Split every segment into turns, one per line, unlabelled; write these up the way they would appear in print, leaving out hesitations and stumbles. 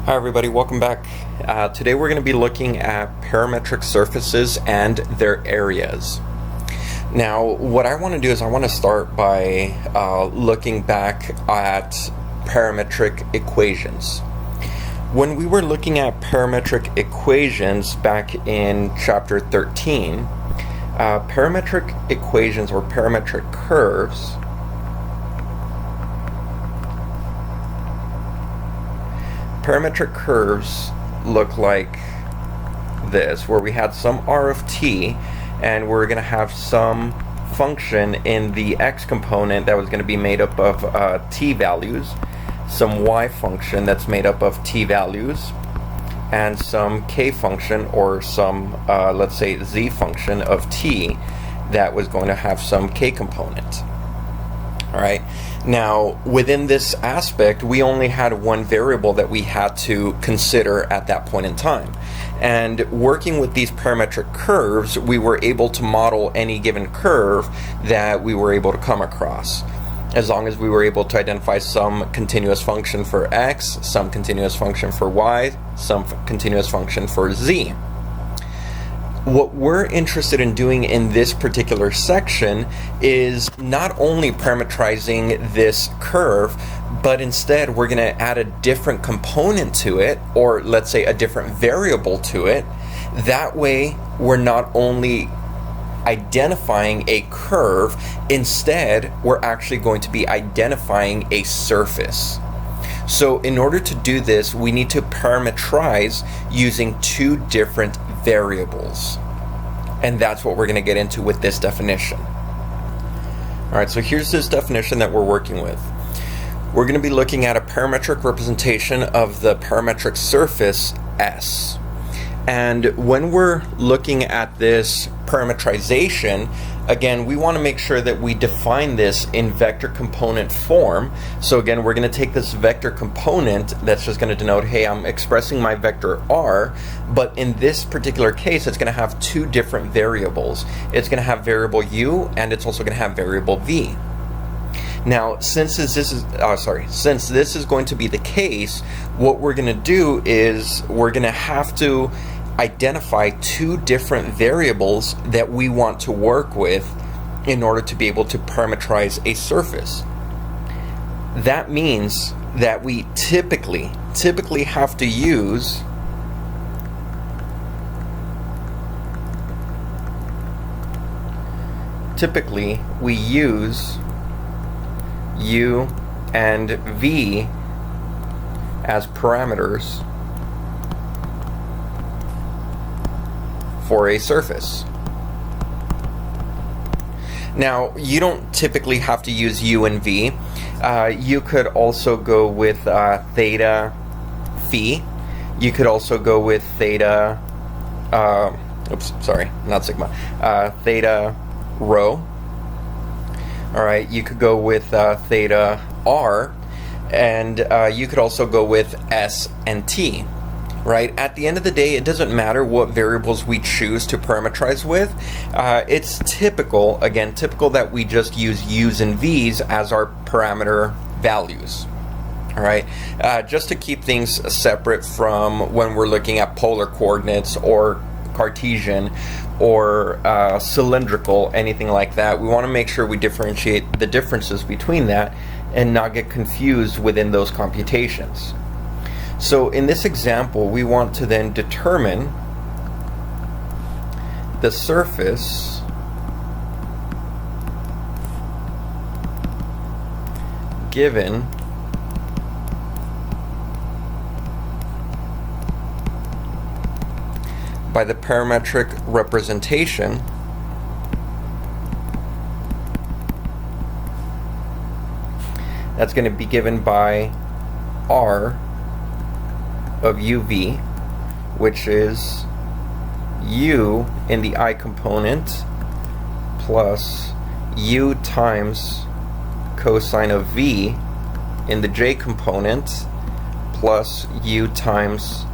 Hi everybody, welcome back. Today we're going to be looking at parametric surfaces and their areas. Now what I want to do is I want to start by looking back at parametric equations. When we were looking at parametric equations back in chapter 13, parametric equations or parametric curves look like this, where we had some r of t and we're going to have some function in the x component that was going to be made up of t values, some y function that's made up of t values, and some k function or some let's say z function of t that was going to have some k component. Alright, now within this aspect we only had one variable that we had to consider at that point in time, and working with these parametric curves we were able to model any given curve that we were able to come across, as long as we were able to identify some continuous function for x, some continuous function for y, some continuous function for z. What we're interested in doing in this particular section is not only parametrizing this curve, but instead we're going to add a different component to it, or let's say a different variable to it. That way we're not only identifying a curve, instead we're actually going to be identifying a surface. So in order to do this, we need to parametrize using two different variables. And that's what we're going to get into with this definition. Alright, so here's this definition that we're working with. We're going to be looking at a parametric representation of the parametric surface S. And when we're looking at this parametrization, again, we want to make sure that we define this in vector component form. So again, we're going to take this vector component that's just going to denote, hey, I'm expressing my vector r, but in this particular case, it's going to have two different variables. It's going to have variable u, and it's also going to have variable v. Now, since this is going to be the case, what we're going to do is we're going to have to identify two different variables that we want to work with in order to be able to parametrize a surface. That means that we typically have to use u and v as parameters for a surface. Now, you don't typically have to use u and v. You could also go with theta phi. You could also go with theta, theta rho. Alright, you could go with theta r, and you could also go with s and t. Right? At the end of the day, it doesn't matter what variables we choose to parametrize with. It's typical that we just use u's and v's as our parameter values. Alright? Just to keep things separate from when we're looking at polar coordinates or Cartesian or cylindrical, anything like that. We want to make sure we differentiate the differences between that and not get confused within those computations. So in this example, we want to then determine the surface given by the parametric representation that's going to be given by r of uv, which is u in the I component plus u times cosine of v in the j component plus u times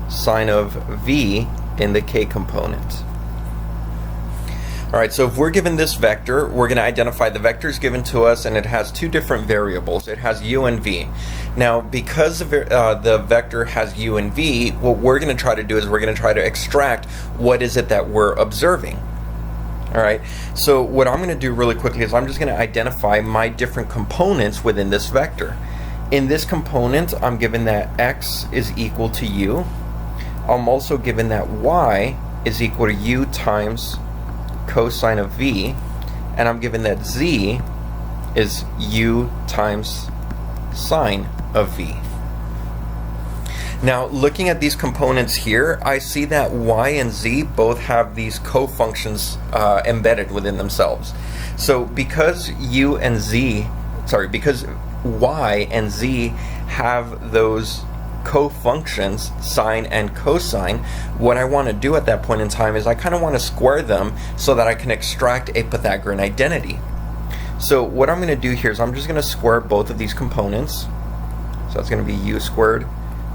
sine of v in the k component. Alright, so if we're given this vector, we're going to identify the vectors given to us, and it has two different variables. It has u and v. Now, because the vector has u and v, what we're going to try to do is we're going to try to extract what is it that we're observing. All right, so what I'm going to do really quickly is I'm just going to identify my different components within this vector. In this component, I'm given that x is equal to u. I'm also given that y is equal to u times cosine of v, and I'm given that z is u times sine of v. Now, looking at these components here, I see that y and z both have these co-functions embedded within themselves. So because because y and z have those co-functions, sine and cosine, what I want to do at that point in time is I kind of want to square them so that I can extract a Pythagorean identity. So what I'm going to do here is I'm just going to square both of these components. So that's going to be u squared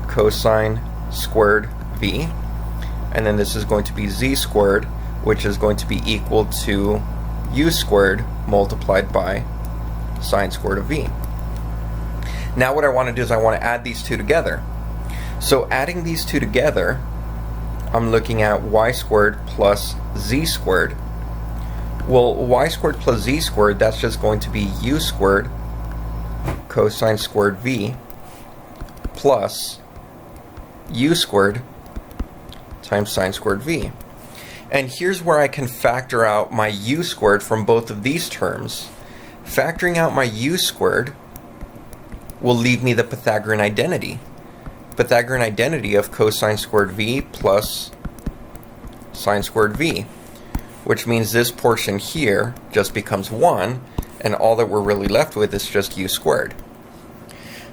cosine squared v, and then this is going to be z squared, which is going to be equal to u squared multiplied by sine squared of v. Now what I want to do is I want to add these two together. So adding these two together, I'm looking at y squared plus z squared. Well, y squared plus z squared, that's just going to be u squared cosine squared v plus u squared times sine squared v. And here's where I can factor out my u squared from both of these terms. Factoring out my u squared will leave me the Pythagorean identity. Pythagorean identity of cosine squared v plus sine squared v, which means this portion here just becomes 1, and all that we're really left with is just u squared.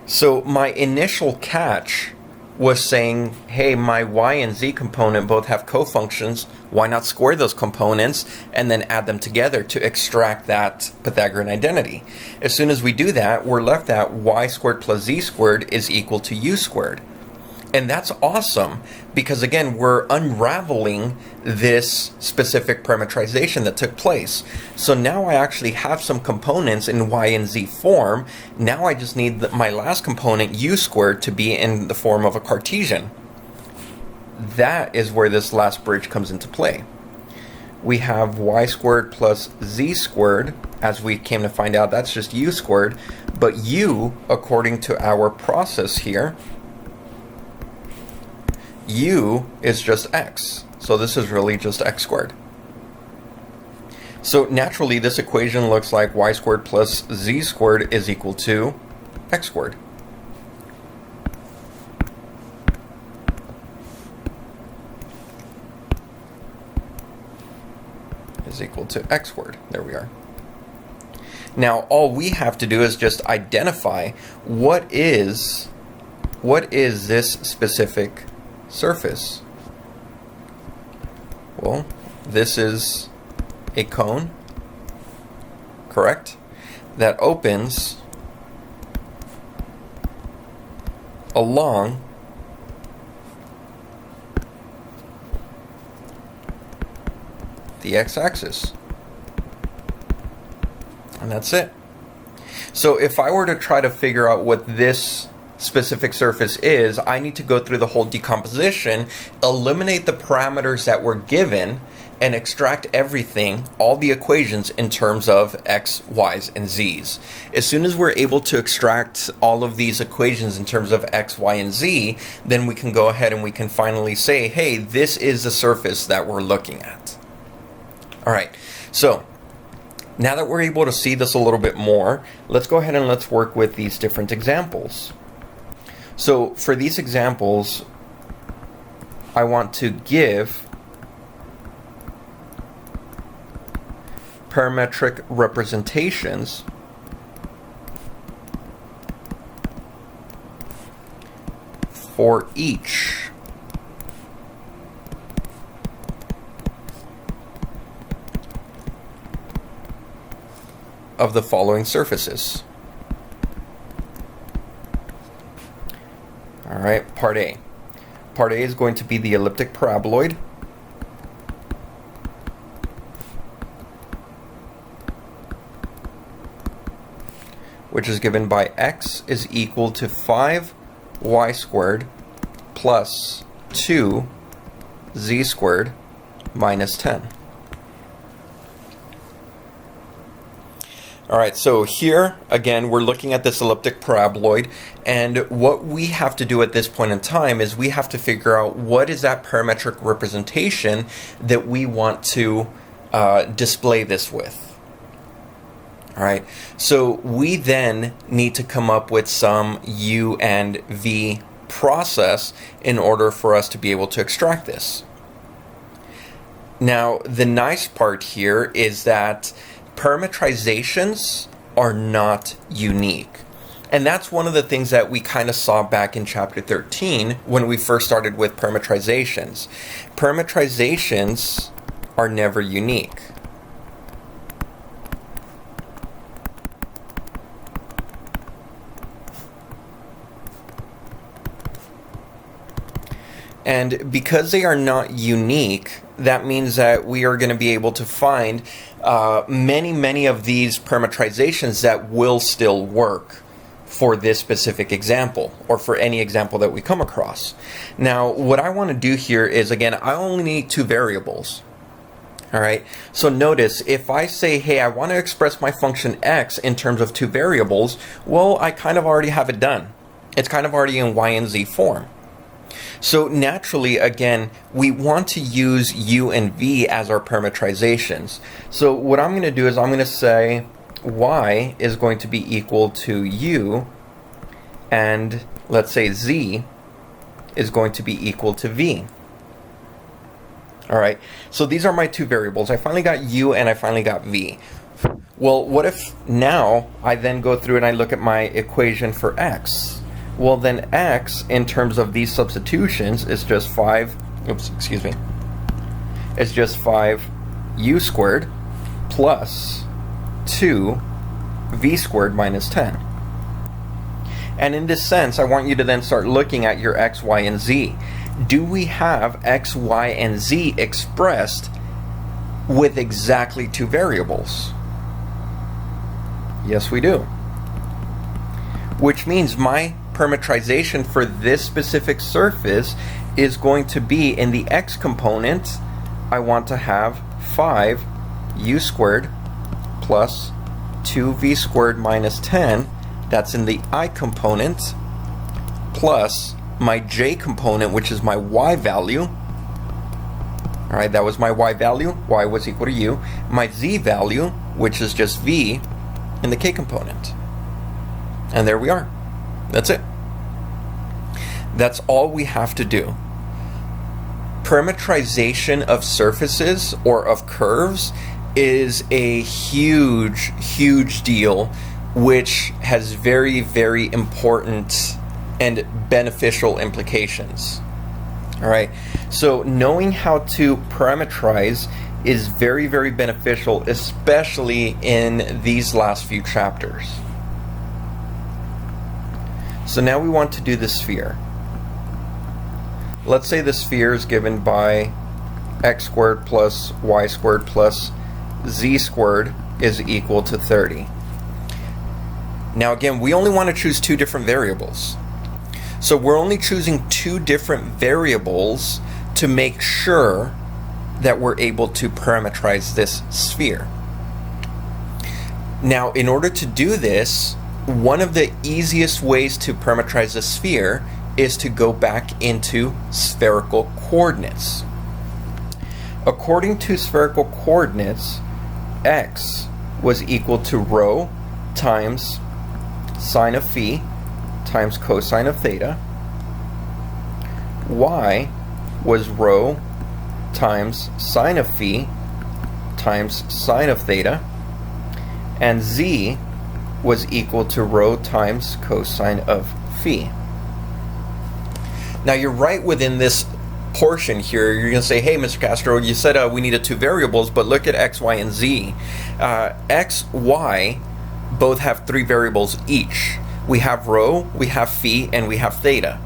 So my initial catch was saying, hey, my y and z component both have co-functions, why not square those components and then add them together to extract that Pythagorean identity? As soon as we do that, we're left at y squared plus z squared is equal to u squared. And that's awesome because, again, we're unraveling this specific parametrization that took place. So now I actually have some components in y and z form. Now I just need my last component, u squared, to be in the form of a Cartesian. That is where this last bridge comes into play. We have y squared plus z squared. As we came to find out, that's just u squared. But u, according to our process here, u is just x. So this is really just x squared. So naturally this equation looks like y squared plus z squared is equal to x squared. Is equal to x squared. There we are. Now all we have to do is just identify what is this specific surface. Well, this is a cone, correct? That opens along the x-axis. And that's it. So if I were to try to figure out what this specific surface is, I need to go through the whole decomposition, eliminate the parameters that were given, and extract everything, all the equations in terms of x, y's, and z's. As soon as we're able to extract all of these equations in terms of x, y, and z, then we can go ahead and we can finally say, hey, this is the surface that we're looking at. All right, so now that we're able to see this a little bit more, let's go ahead and let's work with these different examples. So for these examples, I want to give parametric representations for each of the following surfaces. All right, part A. Part A is going to be the elliptic paraboloid. which is given by x is equal to 5y squared plus 2z squared minus 10. Alright, so here, again, we're looking at this elliptic paraboloid, and what we have to do at this point in time is we have to figure out what is that parametric representation that we want to display this with. Alright, so we then need to come up with some u and v process in order for us to be able to extract this. Now, the nice part here is that parametrizations are not unique. And that's one of the things that we kind of saw back in chapter 13 when we first started with parametrizations. Parametrizations are never unique. And because they are not unique, that means that we are going to be able to find many of these parametrizations that will still work for this specific example, or for any example that we come across. Now, what I want to do here is, again, I only need two variables. Alright, so notice, if I say, hey, I want to express my function x in terms of two variables, well, I kind of already have it done. It's kind of already in y and z form. So naturally, again, we want to use u and v as our parametrizations. So what I'm going to do is I'm going to say y is going to be equal to u, and let's say z is going to be equal to v. Alright, so these are my two variables. I finally got u and I finally got v. Well, what if now I then go through and I look at my equation for x? Well, then x, in terms of these substitutions, is just 5u squared plus 2v squared minus 10. And in this sense, I want you to then start looking at your x, y, and z. Do we have x, y, and z expressed with exactly two variables? Yes, we do. Which means my parametrization for this specific surface is going to be, in the x component, I want to have 5u squared plus 2v squared minus 10. That's in the I component, plus my j component, which is my y value. Alright, that was my y value. Y was equal to u. My z value, which is just v, in the k component. And there we are. That's it. That's all we have to do. Parametrization of surfaces or of curves is a huge deal, which has very important and beneficial implications. Alright, so knowing how to parametrize is very beneficial, especially in these last few chapters. So now we want to do the sphere. Let's say the sphere is given by x squared plus y squared plus z squared is equal to 30. Now again, we only want to choose two different variables. So we're only choosing two different variables to make sure that we're able to parametrize this sphere. Now, in order to do this, one of the easiest ways to parametrize a sphere is to go back into spherical coordinates. According to spherical coordinates, x was equal to rho times sine of phi times cosine of theta. Y was rho times sine of phi times sine of theta. And z was equal to rho times cosine of phi. Now you're right within this portion here. You're going to say, hey, Mr. Castro, you said we needed two variables, but look at x, y, and z. X, y both have three variables each. We have rho, we have phi, and we have theta.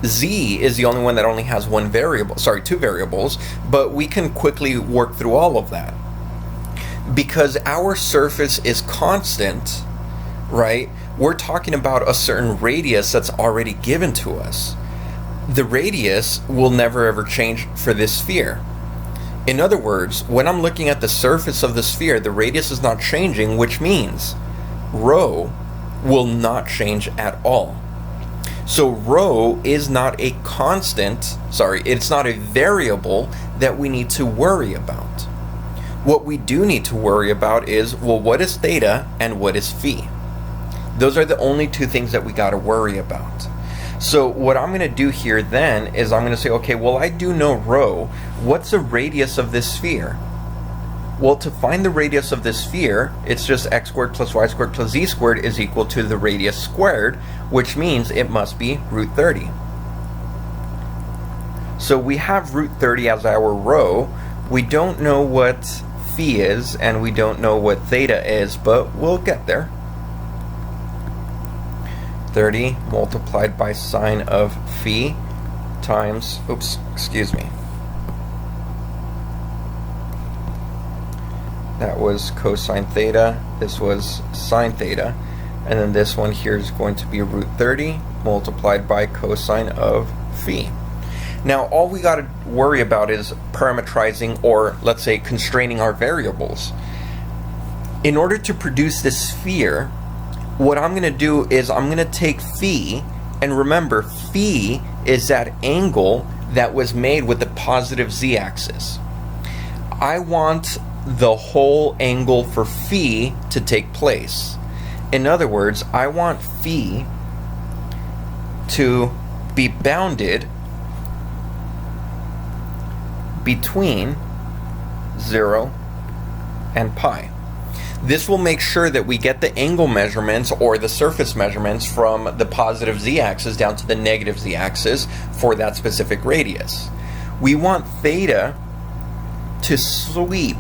Z is the only one that only has two variables, but we can quickly work through all of that. Because our surface is constant, right? We're talking about a certain radius that's already given to us. The radius will never ever change for this sphere. In other words, when I'm looking at the surface of the sphere, the radius is not changing, which means rho will not change at all. So rho is not a constant, it's not a variable that we need to worry about. What we do need to worry about is, well, what is theta and what is phi? Those are the only two things that we got to worry about. So what I'm going to do here then is I'm going to say, okay, well, I do know rho. What's the radius of this sphere? Well, to find the radius of this sphere, it's just x squared plus y squared plus z squared is equal to the radius squared, which means it must be root 30. So we have root 30 as our rho. We don't know what phi is, and we don't know what theta is, but we'll get there. 30 multiplied by sine of phi times, that was cosine theta, this was sine theta, and then this one here is going to be root 30 multiplied by cosine of phi. Now all we got to worry about is parametrizing, or let's say constraining our variables. In order to produce this sphere, what I'm going to do is I'm going to take phi, and remember, phi is that angle that was made with the positive z-axis. I want the whole angle for phi to take place. In other words, I want phi to be bounded between 0 and pi. This will make sure that we get the angle measurements or the surface measurements from the positive z-axis down to the negative z-axis for that specific radius. We want theta to sweep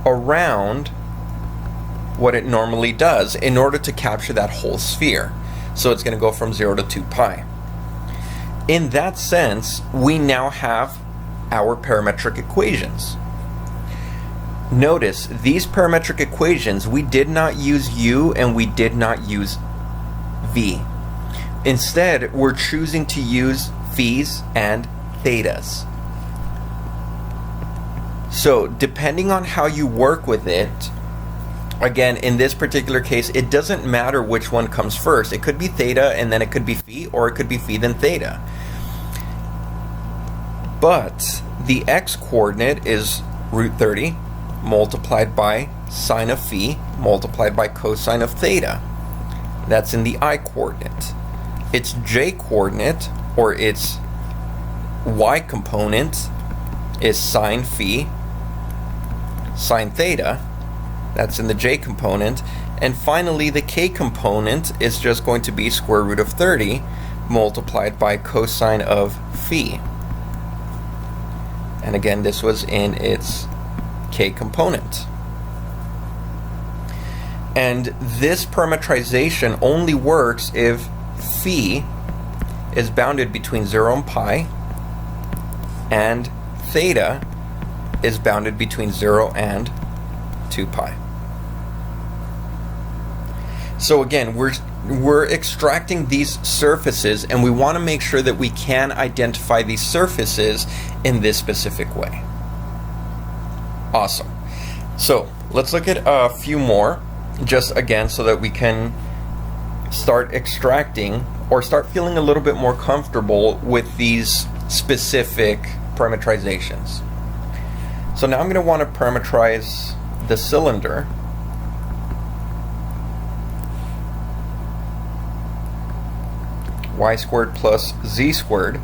around what it normally does in order to capture that whole sphere. So it's going to go from 0 to 2 pi. In that sense, we now have our parametric equations. Notice these parametric equations, we did not use u and we did not use v. Instead, we're choosing to use phis and thetas. So depending on how you work with it, again, in this particular case, it doesn't matter which one comes first. It could be theta and then it could be phi, or it could be phi then theta. But the x-coordinate is root 30 multiplied by sine of phi multiplied by cosine of theta. That's in the I-coordinate. Its j-coordinate, or its y-component, is sine phi sine theta. That's in the j-component. And finally, the k-component is just going to be square root of 30 multiplied by cosine of phi. And again, this was in its k-component. And this parametrization only works if phi is bounded between 0 and pi, and theta is bounded between 0 and 2 pi. So again, we're extracting these surfaces, and we want to make sure that we can identify these surfaces in this specific way. Awesome. So let's look at a few more, just again so that we can start extracting or start feeling a little bit more comfortable with these specific parametrizations. So now I'm going to want to parametrize the cylinder. Y squared plus z squared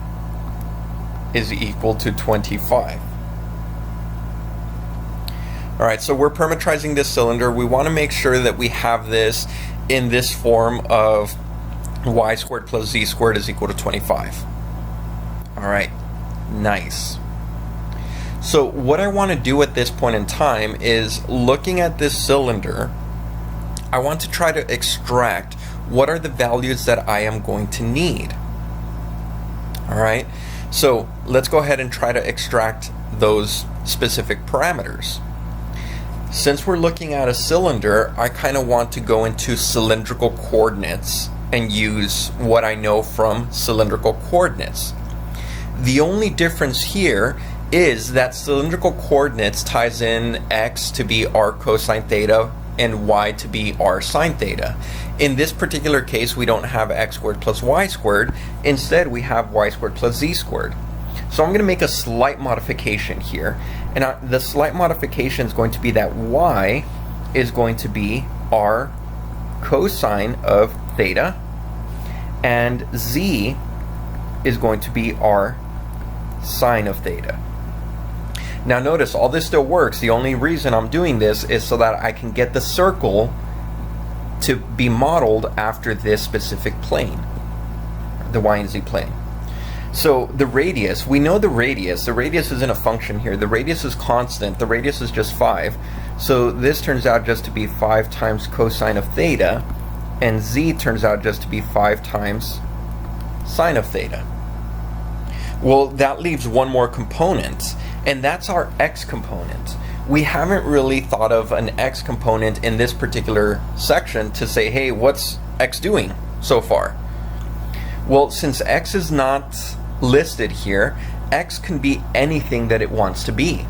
is equal to 25. Alright, so we're parametrizing this cylinder. We want to make sure that we have this in this form of y squared plus z squared is equal to 25. Alright, nice. So what I want to do at this point in time is, looking at this cylinder, I want to try to extract what are the values that I am going to need. Alright, so let's go ahead and try to extract those specific parameters. Since we're looking at a cylinder, I kind of want to go into cylindrical coordinates and use what I know from cylindrical coordinates. The only difference here is that cylindrical coordinates ties in x to be r cosine theta and y to be r sine theta. In this particular case, we don't have x squared plus y squared. Instead, we have y squared plus z squared. So I'm going to make a slight modification here. And the slight modification is going to be that y is going to be r cosine of theta, and z is going to be r sine of theta. Now notice, all this still works. The only reason I'm doing this is so that I can get the circle to be modeled after this specific plane, the y and z plane. So the radius, we know the radius isn't a function here. The radius is constant. The radius is just 5. So this turns out just to be 5 times cosine of theta, and z turns out just to be 5 times sine of theta. Well, that leaves one more component, and that's our x component. We haven't really thought of an x component in this particular section to say, hey, what's x doing so far? Well, since x is not listed here, x can be anything that it wants to be.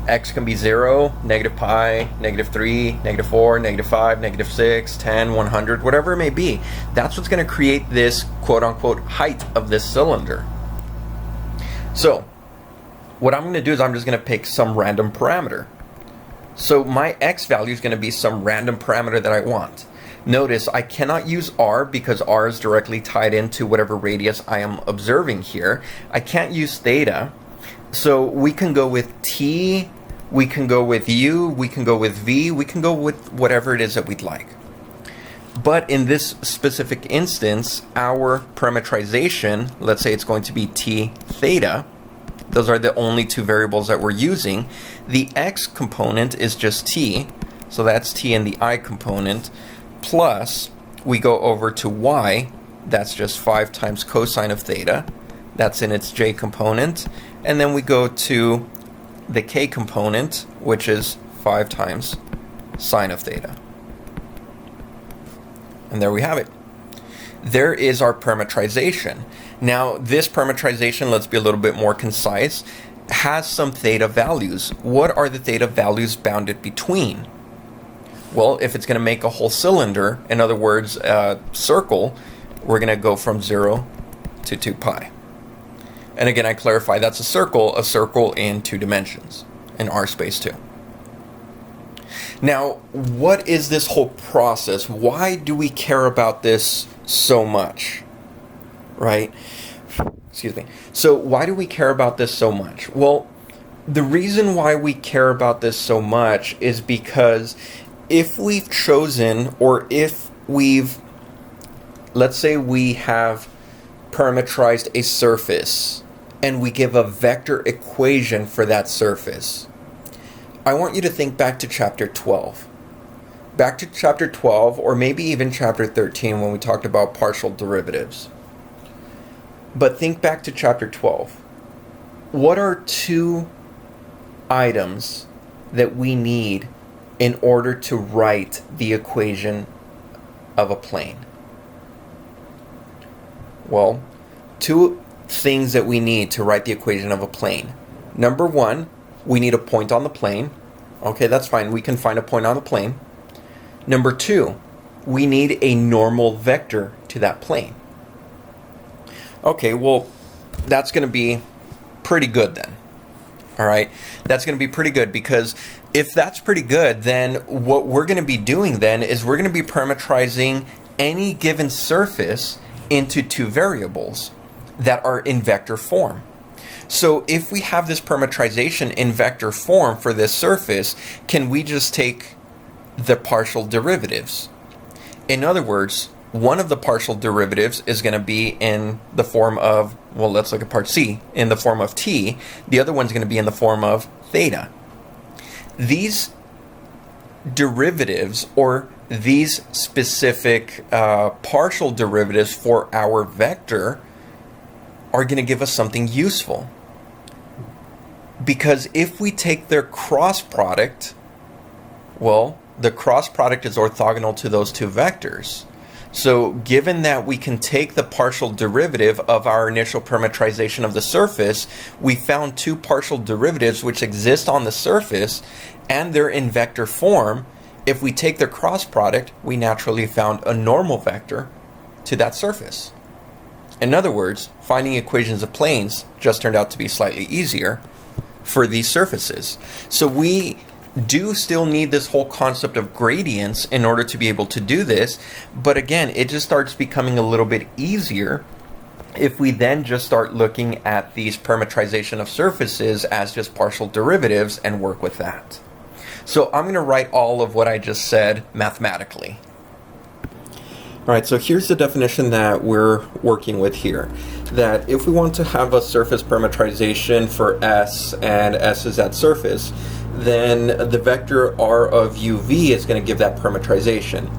X can be 0, negative pi, negative 3, negative 4, negative 5, negative 6, 10, 100, whatever it may be. That's what's going to create this quote-unquote height of this cylinder. So what I'm going to do is I'm just going to pick some random parameter. So my x value is going to be some random parameter that I want. Notice I cannot use r because r is directly tied into whatever radius I am observing here. I can't use theta. So we can go with t, we can go with u, we can go with v, we can go with whatever it is that we'd like. But in this specific instance, our parametrization, let's say it's going to be t theta, those are the only two variables that we're using. The x component is just t, so that's t in the I component, plus we go over to y, that's just 5 times cosine of theta, that's in its j component, and then we go to the k component, which is 5 times sine of theta. And there we have it. There is our parametrization. Now this parametrization, let's be a little bit more concise, has some theta values. What are the theta values bounded between? Well, if it's going to make a whole cylinder, in other words, a circle, we're going to go from 0 to 2 pi. And again, I clarify, that's a circle in 2 dimensions, in r space too. Now, what is this whole process? Why do we care about this so much? Right? Excuse me. So why do we care about this so much? Well, the reason why we care about this so much is because if we've chosen, or if we've, let's say we have parametrized a surface and we give a vector equation for that surface, I want you to think back to chapter 12. Back to chapter 12, or maybe even chapter 13 when we talked about partial derivatives. But think back to chapter 12. What are 2 items that we need in order to write the equation of a plane? Well, 2 things that we need to write the equation of a plane. Number 1, we need a point on the plane. Okay, that's fine. We can find a point on the plane. Number 2, we need a normal vector to that plane. Okay, well, that's going to be pretty good then. All right, that's going to be pretty good, because if that's pretty good, then what we're going to be doing then is we're going to be parametrizing any given surface into 2 variables that are in vector form. So if we have this parametrization in vector form for this surface, can we just take the partial derivatives? In other words, one of the partial derivatives is going to be in the form of, well, let's look at part C, in the form of t. The other one's going to be in the form of theta. These derivatives, or these specific partial derivatives for our vector, are going to give us something useful. Because if we take their cross product, Well, the cross product is orthogonal to those two vectors. So given that we can take the partial derivative of our initial parametrization of the surface, we found two partial derivatives which exist on the surface and they're in vector form. If we take their cross product, we naturally found a normal vector to that surface. In other words, finding equations of planes just turned out to be slightly easier for these surfaces. So we do still need this whole concept of gradients in order to be able to do this, but again, it just starts becoming a little bit easier if we then just start looking at these parametrization of surfaces as just partial derivatives and work with that. So I'm going to write all of what I just said mathematically. Alright, so here's the definition that we're working with here. That if we want to have a surface parametrization for S, and S is that surface, then the vector r of uv is going to give that parametrization.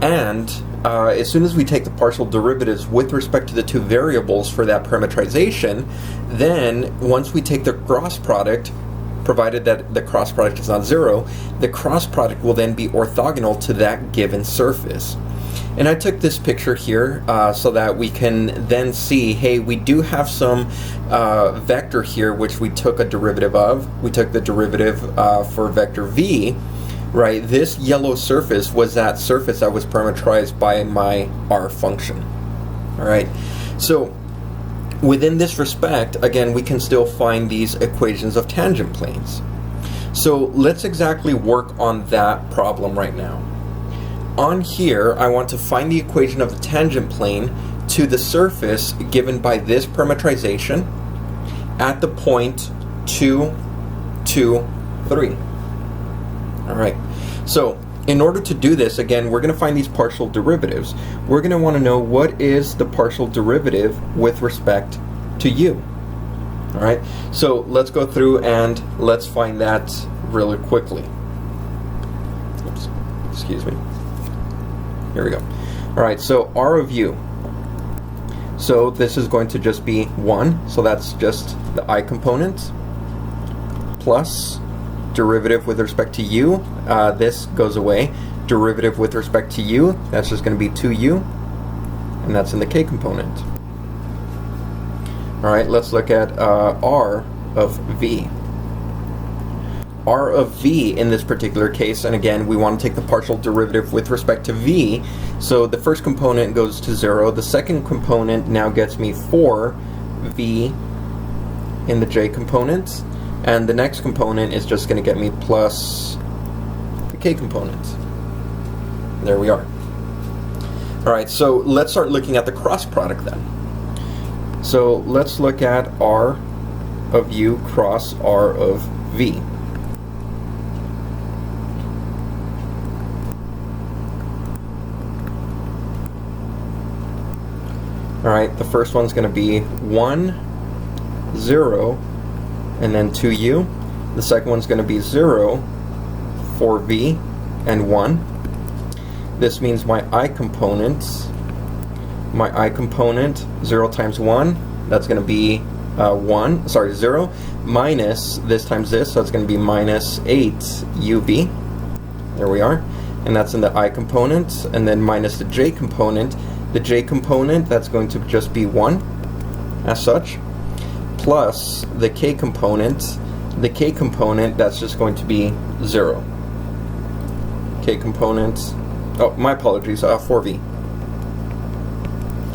And as soon as we take the partial derivatives with respect to the two variables for that parametrization, then once we take the cross product, provided that the cross product is not zero, the cross product will then be orthogonal to that given surface. And I took this picture here so that we can then see, hey, we do have some vector here which we took a derivative of. We took the derivative for vector v, right? This yellow surface was that surface that was parametrized by my r function. All right, so within this respect, again, we can still find these equations of tangent planes. So let's exactly work on that problem right now. On here, I want to find the equation of the tangent plane to the surface given by this parametrization at the point 2, 2, 3. Alright, so in order to do this, again, we're going to find these partial derivatives. We're going to want to know what is the partial derivative with respect to u. Alright, so let's go through and let's find that really quickly. Oops, excuse me. Here we go. Alright, so r of u. So this is going to just be 1, so that's just the I component, plus derivative with respect to u, this goes away, derivative with respect to u, that's just going to be 2u, and that's in the k component. Alright, let's look at r of v. r of v in this particular case, and again, we want to take the partial derivative with respect to v, so the first component goes to 0, the second component now gets me 4v in the j component, and the next component is just going to get me plus the k component. There we are. Alright, so let's start looking at the cross product then. So let's look at r of u cross r of v. Alright, the first one's going to be 1, 0, and then 2u. The second one's going to be 0, 4v, and 1. This means my I component, 0 times 1, that's going to be 0, minus this times this, so it's going to be minus 8uv. There we are. And that's in the I component, and then minus the j component. The j component, that's going to just be 1, as such, plus the k component. The k component, that's just going to be 0. K component, oh, my apologies, 4v.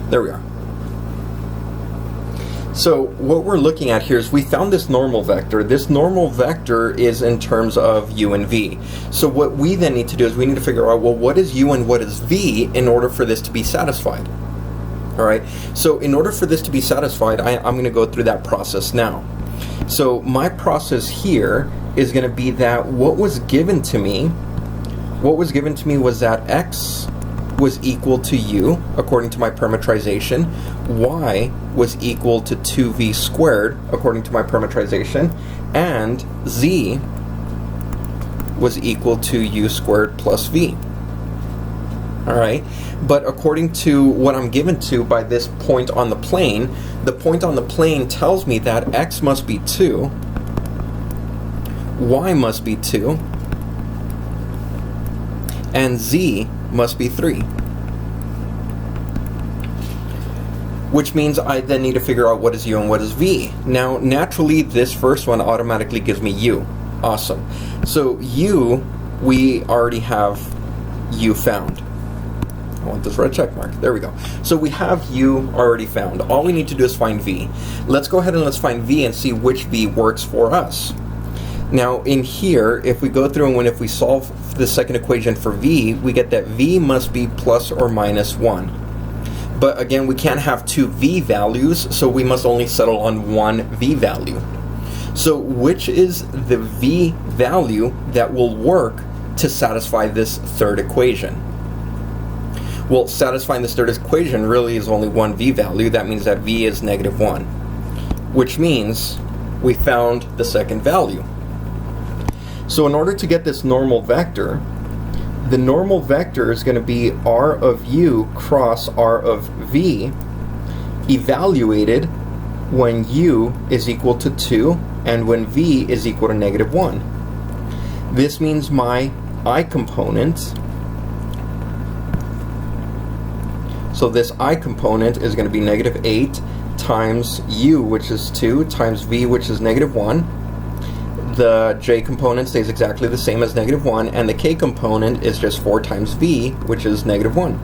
There we are. So what we're looking at here is we found this normal vector. This normal vector is in terms of u and v. So what we then need to do is we need to figure out, well, what is u and what is v in order for this to be satisfied? Alright, so in order for this to be satisfied, I'm going to go through that process now. So my process here is going to be that what was given to me was that x was equal to u, according to my parametrization, y was equal to 2v squared, according to my parametrization, and z was equal to u squared plus v. Alright, but according to what I'm given to by this point on the plane, the point on the plane tells me that x must be 2, y must be 2, and z must be 3. Which means I then need to figure out what is u and what is v. Now, naturally, this first one automatically gives me u. Awesome. So u, we already have u found. I want this red check mark. There we go. So we have u already found. All we need to do is find v. Let's go ahead and let's find v and see which v works for us. Now, in here, if we go through and if we solve the second equation for v, we get that v must be plus or minus 1. But again, we can't have two v values, so we must only settle on one v value. So which is the v value that will work to satisfy this third equation? Well, satisfying this third equation really is only one v value. That means that v is -1, which means we found the second value. So in order to get this normal vector, the normal vector is going to be r of u cross r of v evaluated when u is equal to 2 and when v is equal to -1. This means my I component, so this I component is going to be -8 times u, which is 2, times v, which is -1. The j component stays exactly the same as -1, and the k component is just 4 times v, which is -1.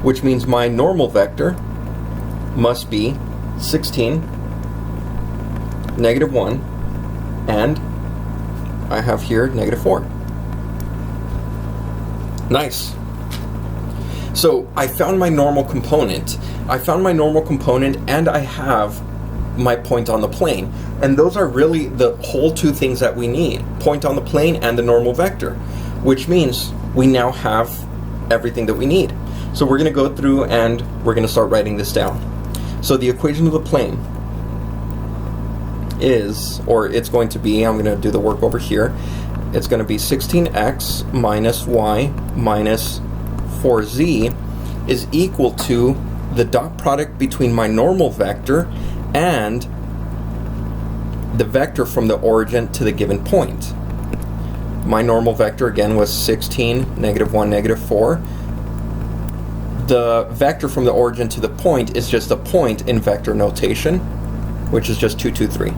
Which means my normal vector must be 16, -1, and I have here -4. Nice. So I found my normal component. And I have my point on the plane. And those are really the whole two things that we need. Point on the plane and the normal vector. Which means we now have everything that we need. So we're going to go through and we're going to start writing this down. So the equation of the plane is, or it's going to be, I'm going to do the work over here, it's going to be 16x minus y minus 4z is equal to the dot product between my normal vector and the vector from the origin to the given point. My normal vector again was 16, -1, -4. The vector from the origin to the point is just a point in vector notation, which is just 2, 2, 3.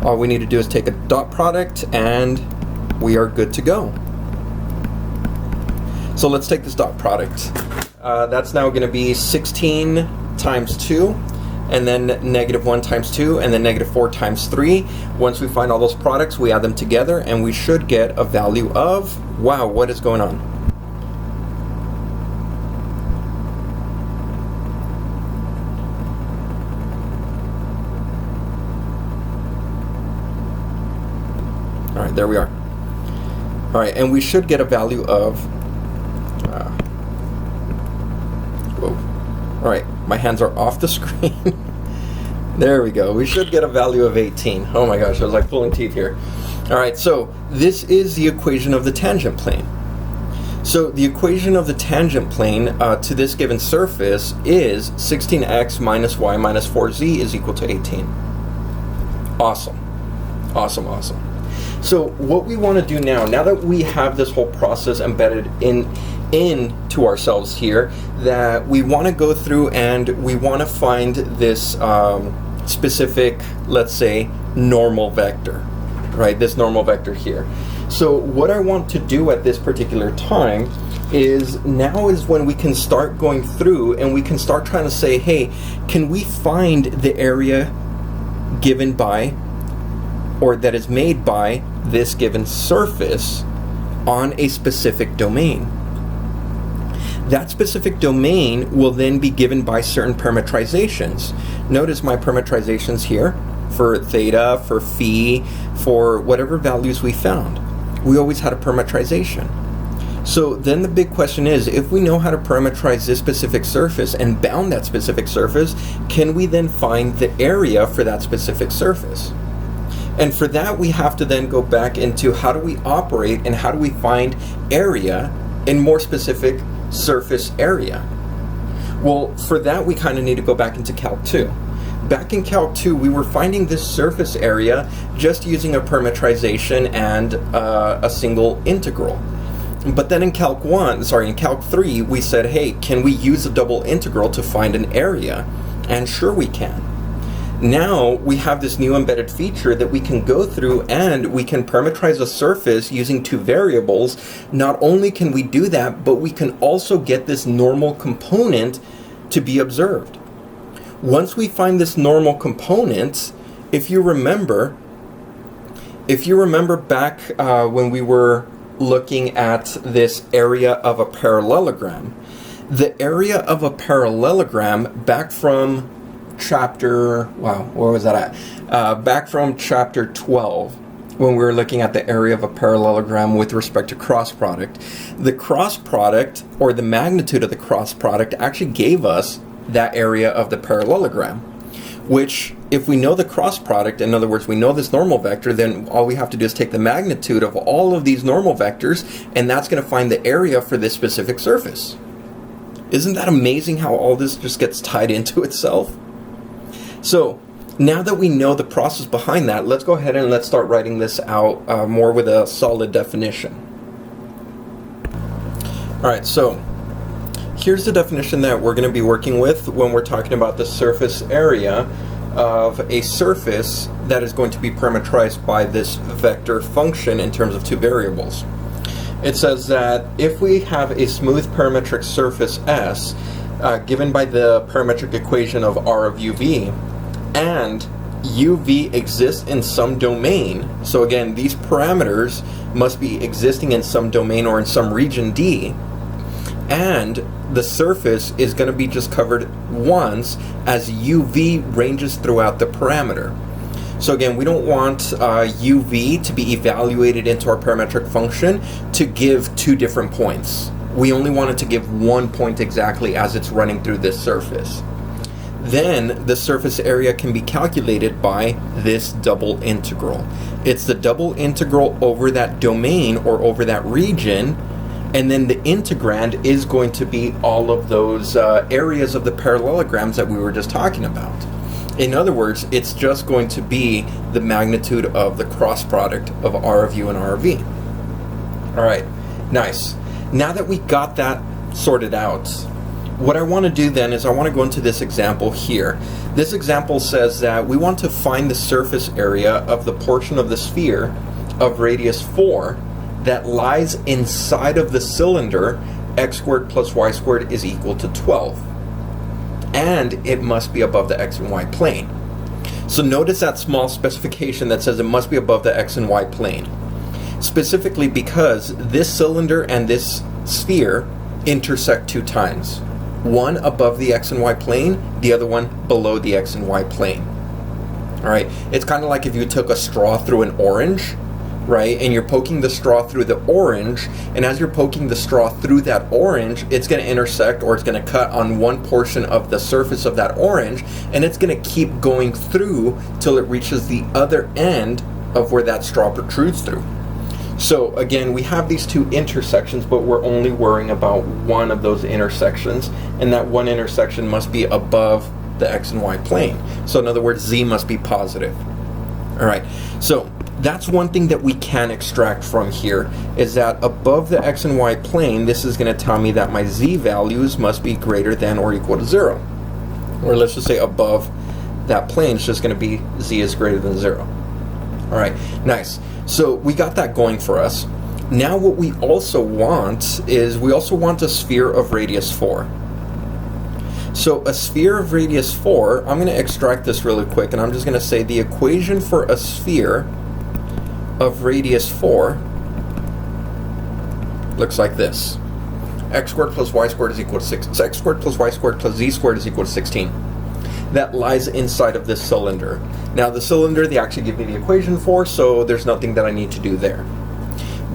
All we need to do is take a dot product and we are good to go. So let's take this dot product. That's now going to be 16 times 2, and then -1 times 2, and then -4 times 3. Once we find all those products, we add them together, and we should get a value of, wow, what is going on? All right, there we are. All right, and we should get a value of, whoa. All right, my hands are off the screen. There we go. We should get a value of 18. Oh my gosh, I was like pulling teeth here. All right, so this is the equation of the tangent plane. So the equation of the tangent plane to this given surface is 16x minus y minus 4z is equal to 18. Awesome. Awesome, awesome. So what we want to do now that we have this whole process embedded into ourselves here, that we want to go through and we want to find this specific, let's say, normal vector, right? This normal vector here. So what I want to do at this particular time is now is when we can start going through and we can start trying to say, hey, can we find the area given by, or that is made by, this given surface on a specific domain. That specific domain will then be given by certain parametrizations. Notice my parametrizations here for theta, for phi, for whatever values we found. We always had a parametrization. So then the big question is, if we know how to parametrize this specific surface and bound that specific surface, can we then find the area for that specific surface? And for that, we have to then go back into how do we operate and how do we find area, and more specific, surface area. Well, for that, we kind of need to go back into Calc 2. back in Calc 2, we were finding this surface area just using a parametrization and a single integral. But then in Calc 3, we said, hey, can we use a double integral to find an area? And sure we can. Now we have this new embedded feature that we can go through and we can parametrize a surface using two variables. Not only can we do that, but we can also get this normal component to be observed. Once we find this normal component, if you remember back when we were looking at this area of a parallelogram, the area of a parallelogram back from chapter, back from chapter 12, when we were looking at the area of a parallelogram with respect to cross product, the cross product, or the magnitude of the cross product, actually gave us that area of the parallelogram, which, if we know the cross product, in other words, we know this normal vector, then all we have to do is take the magnitude of all of these normal vectors, and that's going to find the area for this specific surface. Isn't that amazing how all this just gets tied into itself? So, now that we know the process behind that, let's go ahead and let's start writing this out more with a solid definition. Alright, so here's the definition that we're going to be working with when we're talking about the surface area of a surface that is going to be parametrized by this vector function in terms of two variables. It says that if we have a smooth parametric surface S given by the parametric equation of R of uv, and uv exists in some domain, so again, these parameters must be existing in some domain or in some region D, and the surface is going to be just covered once as uv ranges throughout the parameter. So again, we don't want uv to be evaluated into our parametric function to give two different points. We only want it to give one point exactly as it's running through this surface. Then the surface area can be calculated by this double integral. It's the double integral over that domain or over that region, and then the integrand is going to be all of those areas of the parallelograms that we were just talking about. In other words, it's just going to be the magnitude of the cross product of R of u and R of v. Alright, nice. Now that we got that sorted out, what I want to do then is I want to go into this example here. This example says that we want to find the surface area of the portion of the sphere of radius 4 that lies inside of the cylinder x squared plus y squared is equal to 12. And it must be above the x and y plane. So notice that small specification that says it must be above the x and y plane. Specifically because this cylinder and this sphere intersect two times. One above the x and y plane, the other one below the x and y plane. Alright, it's kind of like if you took a straw through an orange, right, and you're poking the straw through the orange, and as you're poking the straw through that orange, it's going to intersect, or it's going to cut on one portion of the surface of that orange, and it's going to keep going through till it reaches the other end of where that straw protrudes through. So again, we have these two intersections, but we're only worrying about one of those intersections, and that one intersection must be above the x and y plane. So in other words, z must be positive. Alright, so that's one thing that we can extract from here, is that above the x and y plane, this is going to tell me that my z values must be greater than or equal to 0. Or let's just say above that plane, it's just going to be z is greater than 0. Alright, nice. So we got that going for us. Now what we also want is, we also want a sphere of radius 4. So a sphere of radius 4, I'm going to extract this really quick, and I'm just going to say the equation for a sphere of radius 4 looks like this. X squared plus y squared is equal to 6. X squared plus y squared plus z squared is equal to 16. That lies inside of this cylinder. Now the cylinder, they actually give me the equation for, so there's nothing that I need to do there.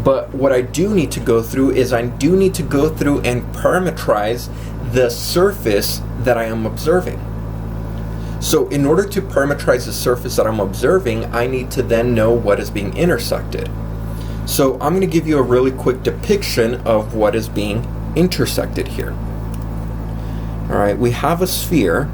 But what I do need to go through is I do need to go through and parametrize the surface that I am observing. So in order to parametrize the surface that I'm observing, I need to then know what is being intersected. So I'm going to give you a really quick depiction of what is being intersected here. Alright, we have a sphere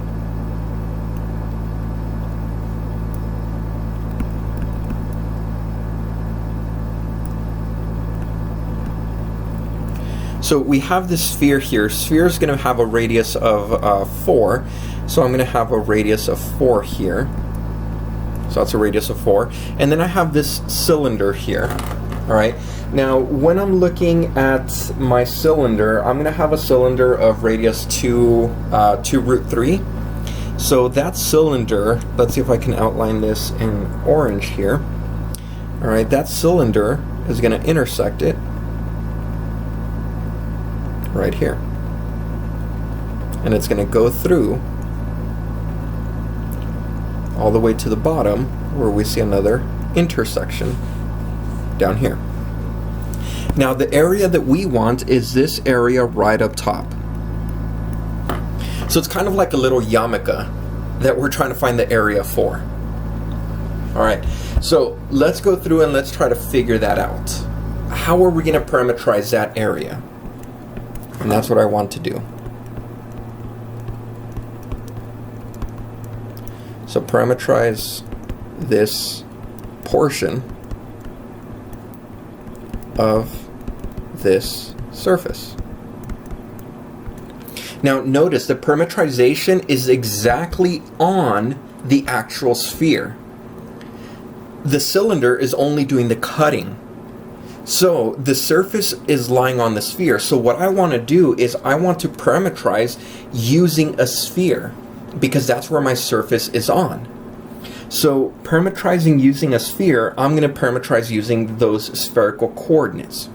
So we have this sphere here. Sphere is going to have a radius of 4. So I'm going to have a radius of 4 here. So that's a radius of 4. And then I have this cylinder here. All right. Now, when I'm looking at my cylinder, I'm going to have a cylinder of radius 2 root 3. So that cylinder, let's see if I can outline this in orange here. All right, that cylinder is going to intersect it right here. And it's going to go through all the way to the bottom where we see another intersection down here. Now the area that we want is this area right up top. So it's kind of like a little yarmulke that we're trying to find the area for. Alright, so let's go through and let's try to figure that out. How are we going to parametrize that area? And that's what I want to do. So parametrize this portion of this surface. Now notice the parametrization is exactly on the actual sphere. The cylinder is only doing the cutting. So the surface is lying on the sphere. So what I want to do is I want to parametrize using a sphere because that's where my surface is on. So parametrizing using a sphere, I'm going to parametrize using those spherical coordinates.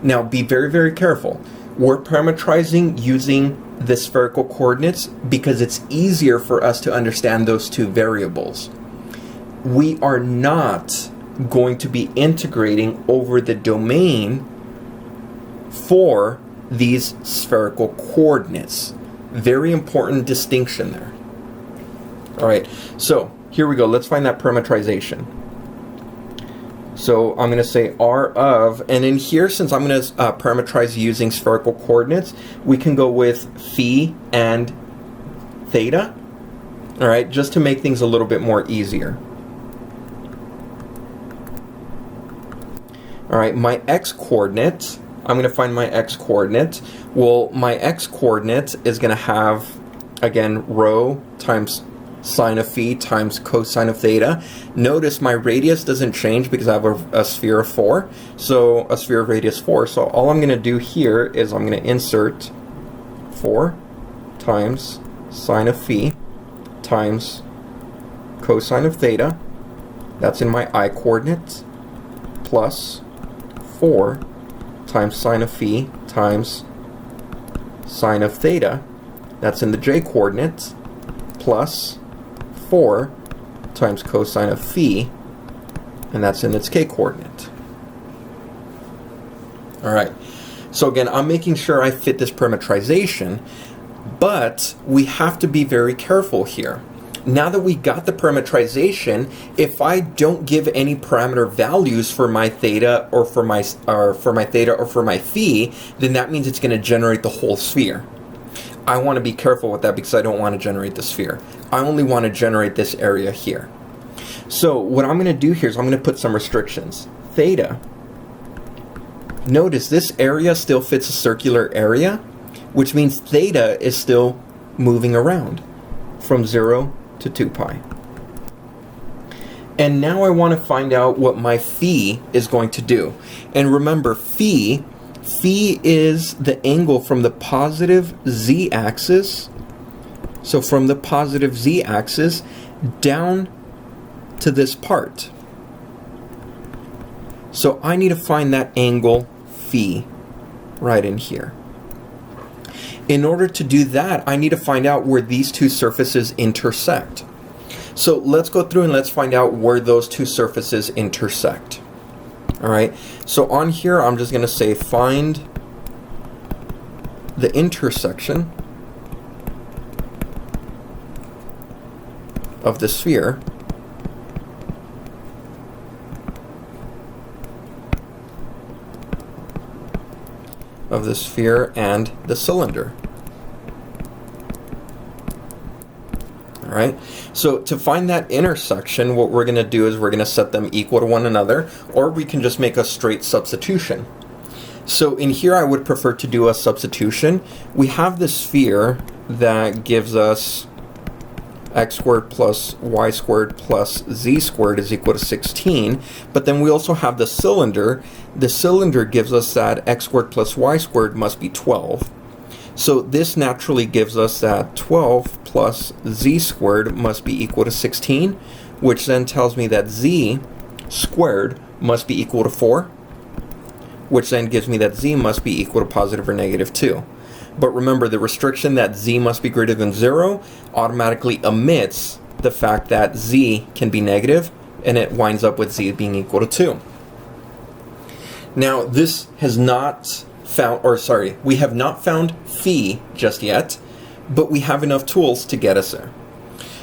Now be very, very careful. We're parametrizing using the spherical coordinates because it's easier for us to understand those two variables. We are not going to be integrating over the domain for these spherical coordinates. Very important distinction there. All right, so here we go. Let's find that parametrization. So I'm going to say R of, and in here, since I'm going to parametrize using spherical coordinates, we can go with phi and theta. All right, just to make things a little bit more easier. All right, my x-coordinate, I'm going to find my x-coordinate. Well, my x-coordinate is going to have, again, rho times sine of phi times cosine of theta. Notice my radius doesn't change because I have a sphere of 4. So a sphere of radius 4. So all I'm going to do here is I'm going to insert 4 times sine of phi times cosine of theta. That's in my I-coordinate, plus 4 times sine of phi times sine of theta. That's in the j-coordinate, plus 4 times cosine of phi, and that's in its k-coordinate. Alright, so again, I'm making sure I fit this parametrization, but we have to be very careful here. Now that we got the parametrization, if I don't give any parameter values for my theta or for my theta or for my phi, then that means it's going to generate the whole sphere. I want to be careful with that because I don't want to generate the sphere. I only want to generate this area here. So what I'm going to do here is I'm going to put some restrictions. Theta, notice this area still fits a circular area, which means theta is still moving around from 0 to 2 pi. And now I want to find out what my phi is going to do. And remember, phi is the angle from the positive z-axis, so from the positive z-axis down to this part. So I need to find that angle phi right in here. In order to do that, I need to find out where these two surfaces intersect. So let's go through and let's find out where those two surfaces intersect. Alright, so on here I'm just going to say find the intersection of the sphere and the cylinder. Alright, so to find that intersection, what we're going to do is we're going to set them equal to one another, or we can just make a straight substitution. So in here I would prefer to do a substitution. We have the sphere that gives us x squared plus y squared plus z squared is equal to 16, but then we also have the cylinder. The cylinder gives us that x squared plus y squared must be 12. So this naturally gives us that 12 plus z squared must be equal to 16, which then tells me that z squared must be equal to 4, which then gives me that z must be equal to positive or negative 2. But remember, the restriction that z must be greater than 0 automatically omits the fact that z can be negative, and it winds up with z being equal to 2. Now, this has not found, or sorry, we have not found phi just yet, but we have enough tools to get us there.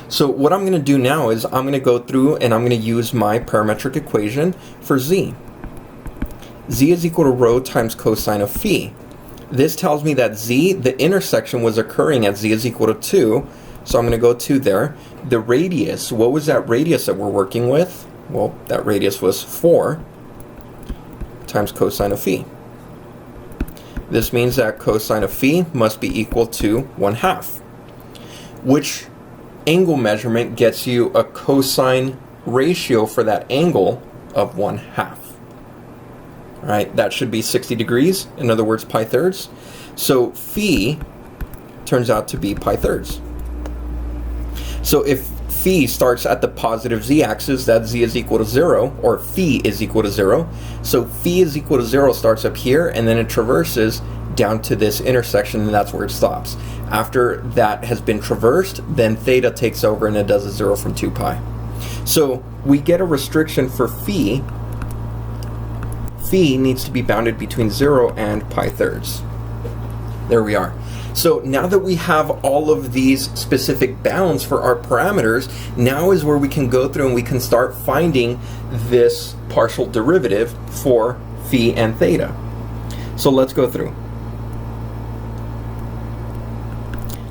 So what I'm going to do now is I'm going to go through and I'm going to use my parametric equation for z. Z is equal to rho times cosine of phi. This tells me that z, the intersection, was occurring at z is equal to 2, so I'm going to go 2 there. The radius, what was that radius that we're working with? Well, that radius was 4 times cosine of phi. This means that cosine of phi must be equal to 1/2, which angle measurement gets you a cosine ratio for that angle of 1/2. Right, that should be 60 degrees, in other words, pi thirds. So phi turns out to be pi thirds. So if phi starts at the positive z-axis, that z is equal to 0, or phi is equal to 0. So phi is equal to 0 starts up here, and then it traverses down to this intersection, and that's where it stops. After that has been traversed, then theta takes over, and it does a 0 from 2 pi. So we get a restriction for phi. Phi needs to be bounded between 0 and pi thirds. There we are. So now that we have all of these specific bounds for our parameters, now is where we can go through and we can start finding this partial derivative for phi and theta. So let's go through.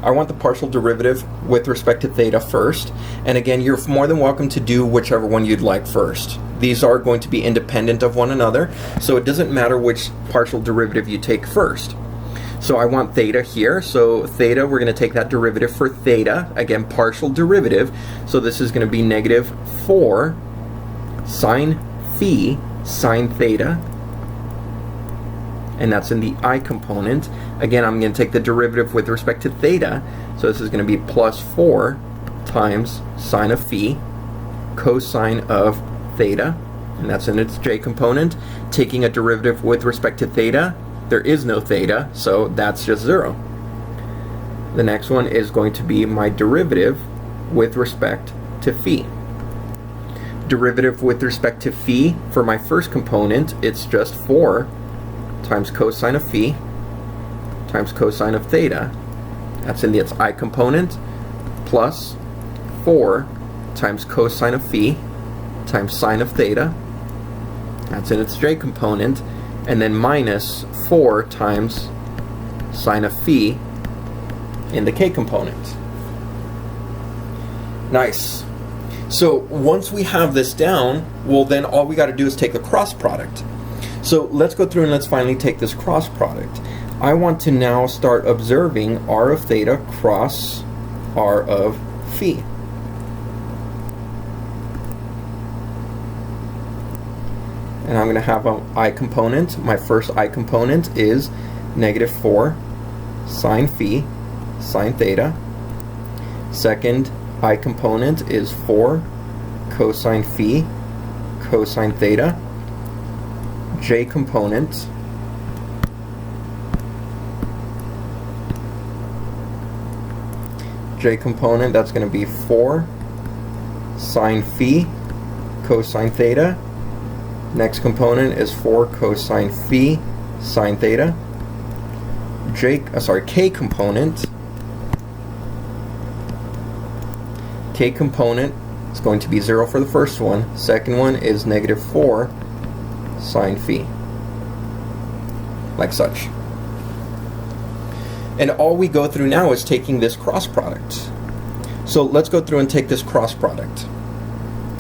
I want the partial derivative with respect to theta first, and again, you're more than welcome to do whichever one you'd like first. These are going to be independent of one another, so it doesn't matter which partial derivative you take first. So I want theta here, so theta, we're going to take that derivative for theta, again, partial derivative, so this is going to be negative 4 sine phi sine theta, and that's in the I component. Again, I'm going to take the derivative with respect to theta, so this is going to be plus 4 times sine of phi cosine of theta, and that's in its j component. Taking a derivative with respect to theta, there is no theta, so that's just 0. The next one is going to be my derivative with respect to phi. Derivative with respect to phi, for my first component, it's just 4 times cosine of phi times cosine of theta, that's in its I component, plus 4 times cosine of phi times sine of theta, that's in its j component, and then minus 4 times sine of phi in the k component. Nice. So once we have this down, well then all we got to do is take the cross product. So let's go through and let's finally take this cross product. I want to now start observing r of theta cross r of phi. And I'm going to have an I component. My first I component is negative 4 sine phi sine theta. Second I component is 4 cosine phi cosine theta. J component that's going to be 4 sine phi cosine theta. Next component is 4 cosine phi sine theta. K component. K component is going to be 0 for the first one. Second one is negative 4 sine phi, like such. And all we go through now is taking this cross product. So let's go through and take this cross product.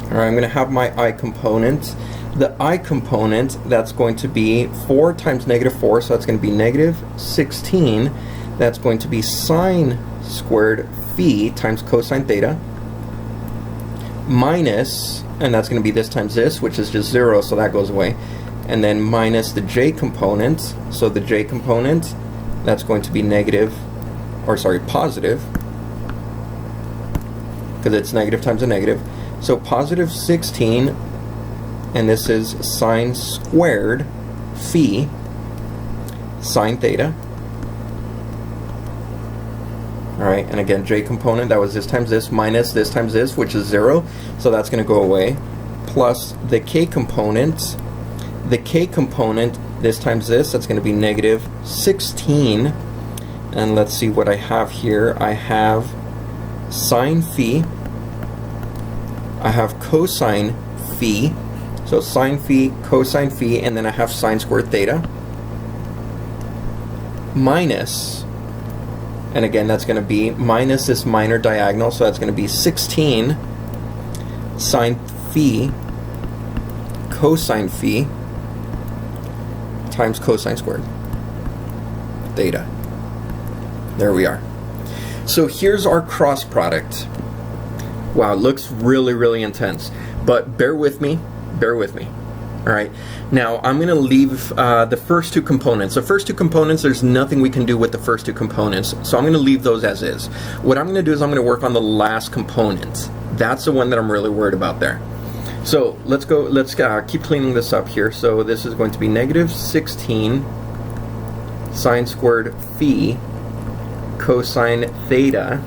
Alright, I'm going to have my I component. the I component, that's going to be 4 times negative 4, so that's going to be negative 16. That's going to be sine squared phi times cosine theta, minus, and that's going to be this times this, which is just 0, so that goes away, and then minus the j component. So the j component, that's going to be negative, or sorry, positive, because it's negative times a negative. So positive 16, and this is sine squared phi sine theta. Alright, and again, j component, that was this times this, minus this times this, which is 0, so that's going to go away, plus the k component. The k component, this times this, that's going to be negative 16. And let's see what I have here. I have sine phi, I have cosine phi, so sine phi, cosine phi, and then I have sine squared theta, minus, and again that's going to be minus this minor diagonal, so that's going to be 16 sine phi cosine phi times cosine squared theta. There we are. So here's our cross product. Wow, it looks really, really intense, but bear with me, bear with me. All right, now I'm going to leave the first two components. The first two components, there's nothing we can do with the first two components, so I'm going to leave those as is. What I'm going to do is I'm going to work on the last component. That's the one that I'm really worried about there. So let's go, let's keep cleaning this up here. So this is going to be negative 16 sine squared phi cosine theta,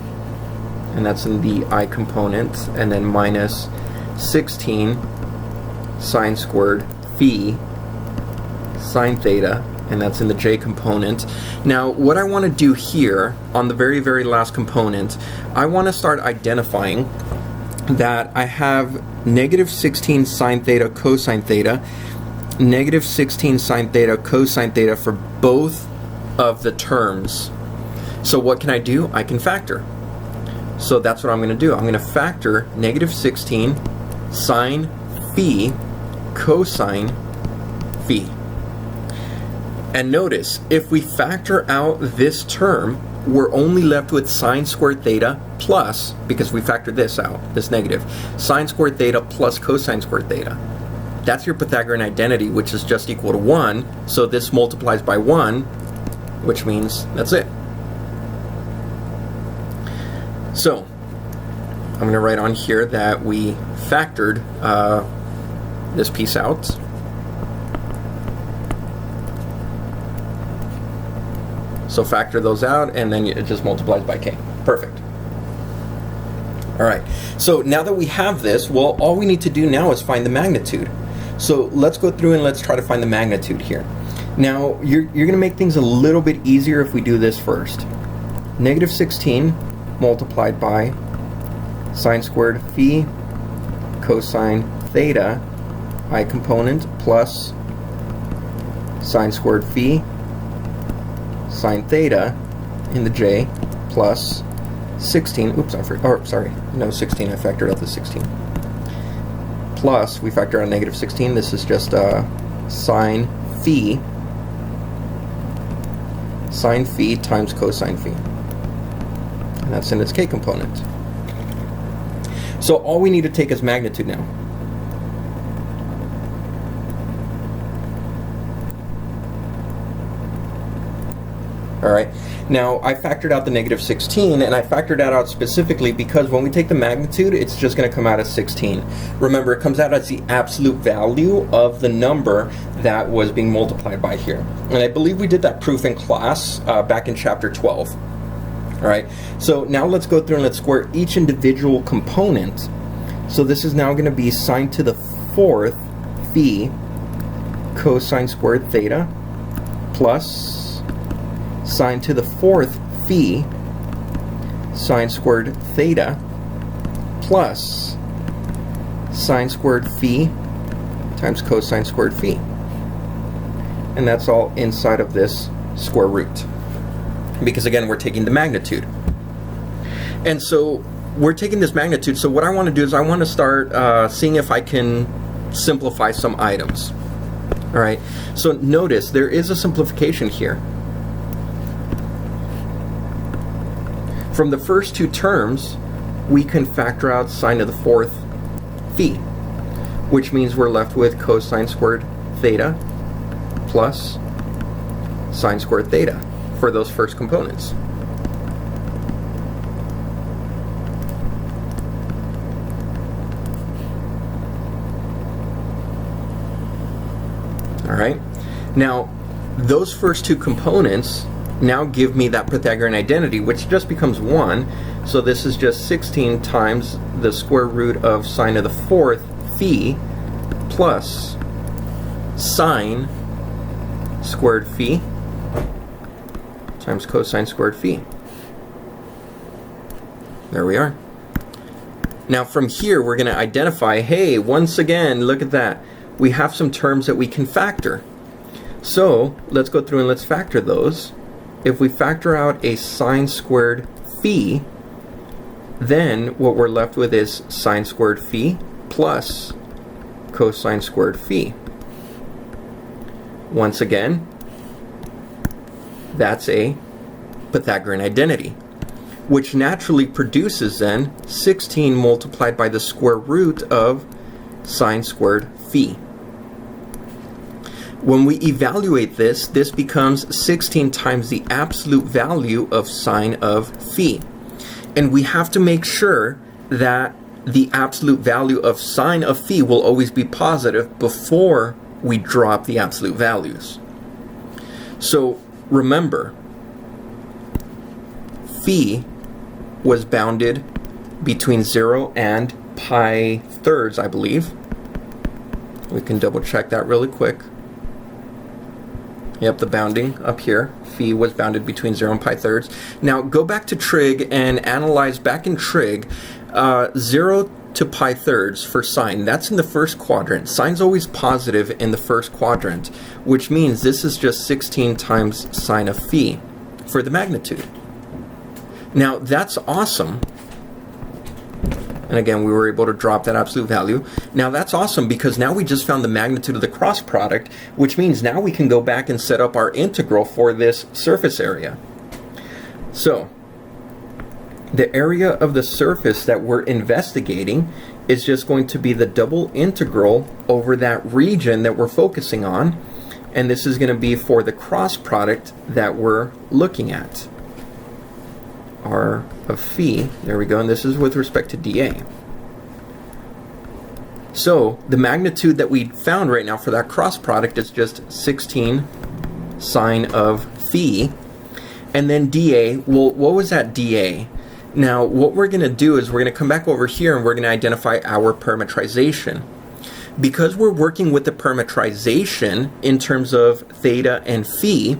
and that's in the I component, and then minus 16 sine squared phi sine theta, and that's in the j component. Now what I want to do here on the very, very last component, I want to start identifying that I have negative 16 sine theta cosine theta, negative 16 sine theta cosine theta for both of the terms. So what can I do? I can factor. So that's what I'm going to do. I'm going to factor negative 16 sine phi cosine phi. And notice, if we factor out this term, we're only left with sine squared theta plus, because we factored this out, this negative, sine squared theta plus cosine squared theta. That's your Pythagorean identity, which is just equal to 1. So this multiplies by 1, which means that's it. So I'm going to write on here that we factored this piece out. So factor those out, and then it just multiplies by k. Perfect. Alright, so now that we have this, well, all we need to do now is find the magnitude. So let's go through and let's try to find the magnitude here. Now, you're going to make things a little bit easier if we do this first. Negative 16 multiplied by sine squared phi cosine theta I component plus sine squared phi sine theta in the j plus 16, oops, sorry, no 16, I factored out the 16. Plus, we factor out negative 16, this is just sine phi times cosine phi. And that's in its k component. So all we need to take is magnitude now. Alright, now I factored out the negative 16, and I factored that out specifically because when we take the magnitude, it's just going to come out as 16. Remember, it comes out as the absolute value of the number that was being multiplied by here. And I believe we did that proof in class back in chapter 12. Alright, so now let's go through and let's square each individual component. So this is now going to be sine to the 4th phi cosine squared theta plus sine to the 4th phi sine squared theta plus sine squared phi times cosine squared phi. And that's all inside of this square root. Because again, we're taking the magnitude. And so we're taking this magnitude, so what I want to do is I want to start seeing if I can simplify some items. All right, so notice there is a simplification here. From the first two terms, we can factor out sine to the fourth phi, which means we're left with cosine squared theta plus sine squared theta for those first components. All right, now those first two components now give me that Pythagorean identity, which just becomes 1. So this is just 16 times the square root of sine to the fourth phi plus sine squared phi times cosine squared phi. There we are. Now from here we're going to identify, hey, once again, look at that. We have some terms that we can factor. So let's go through and let's factor those. If we factor out a sine squared phi, then what we're left with is sine squared phi plus cosine squared phi. Once again, that's a Pythagorean identity, which naturally produces then 16 multiplied by the square root of sine squared phi. When we evaluate this, this becomes 16 times the absolute value of sine of phi. And we have to make sure that the absolute value of sine of phi will always be positive before we drop the absolute values. So remember, phi was bounded between 0 and pi thirds, I believe. We can double check that really quick. Yep, the bounding up here, phi was bounded between 0 and pi thirds. Now go back to trig and analyze back in trig 0 to pi thirds for sine. That's in the first quadrant. Sine's always positive in the first quadrant, which means this is just 16 times sine of phi for the magnitude. Now that's awesome. And again, we were able to drop that absolute value. Now that's awesome because now we just found the magnitude of the cross product, which means now we can go back and set up our integral for this surface area. So the area of the surface that we're investigating is just going to be the double integral over that region that we're focusing on. And this is going to be for the cross product that we're looking at. R of phi, there we go, and this is with respect to dA. So the magnitude that we found right now for that cross product is just 16 sine of phi, and then dA, well, what was that dA? Now what we're going to do is we're going to come back over here and we're going to identify our parametrization. Because we're working with the parametrization in terms of theta and phi,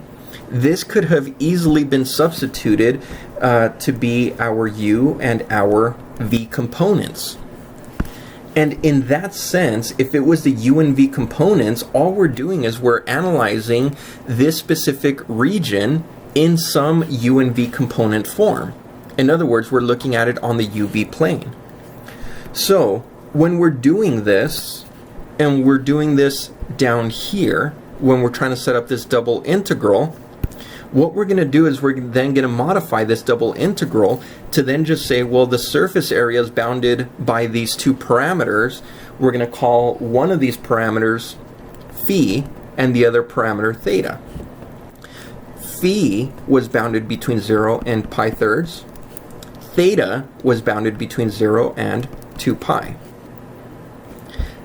this could have easily been substituted to be our u and our v components. And in that sense, if it was the u and v components, all we're doing is we're analyzing this specific region in some u and v component form. In other words, we're looking at it on the uv plane. So when we're doing this, and we're doing this down here, when we're trying to set up this double integral, what we're going to do is we're then going to modify this double integral to then just say, well, the surface area is bounded by these two parameters. We're going to call one of these parameters phi and the other parameter theta. Phi was bounded between 0 and pi thirds. Theta was bounded between 0 and 2 pi.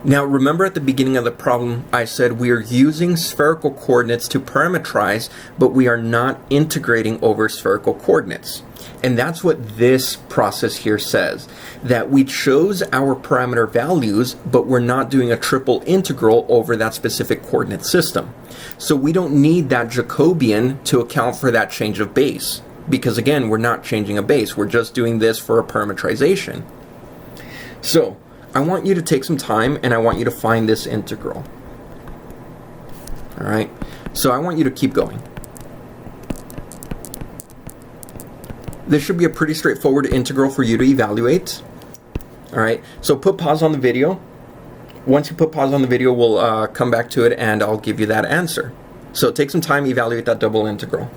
Now remember at the beginning of the problem I said we are using spherical coordinates to parametrize, but we are not integrating over spherical coordinates. And that's what this process here says, that we chose our parameter values, but we're not doing a triple integral over that specific coordinate system. So we don't need that Jacobian to account for that change of base, because again, we're not changing a base, we're just doing this for a parametrization. So I want you to take some time and I want you to find this integral. Alright, so I want you to keep going. This should be a pretty straightforward integral for you to evaluate. Alright, so put pause on the video, once you put pause on the video, we'll come back to it and I'll give you that answer. So take some time, evaluate that double integral.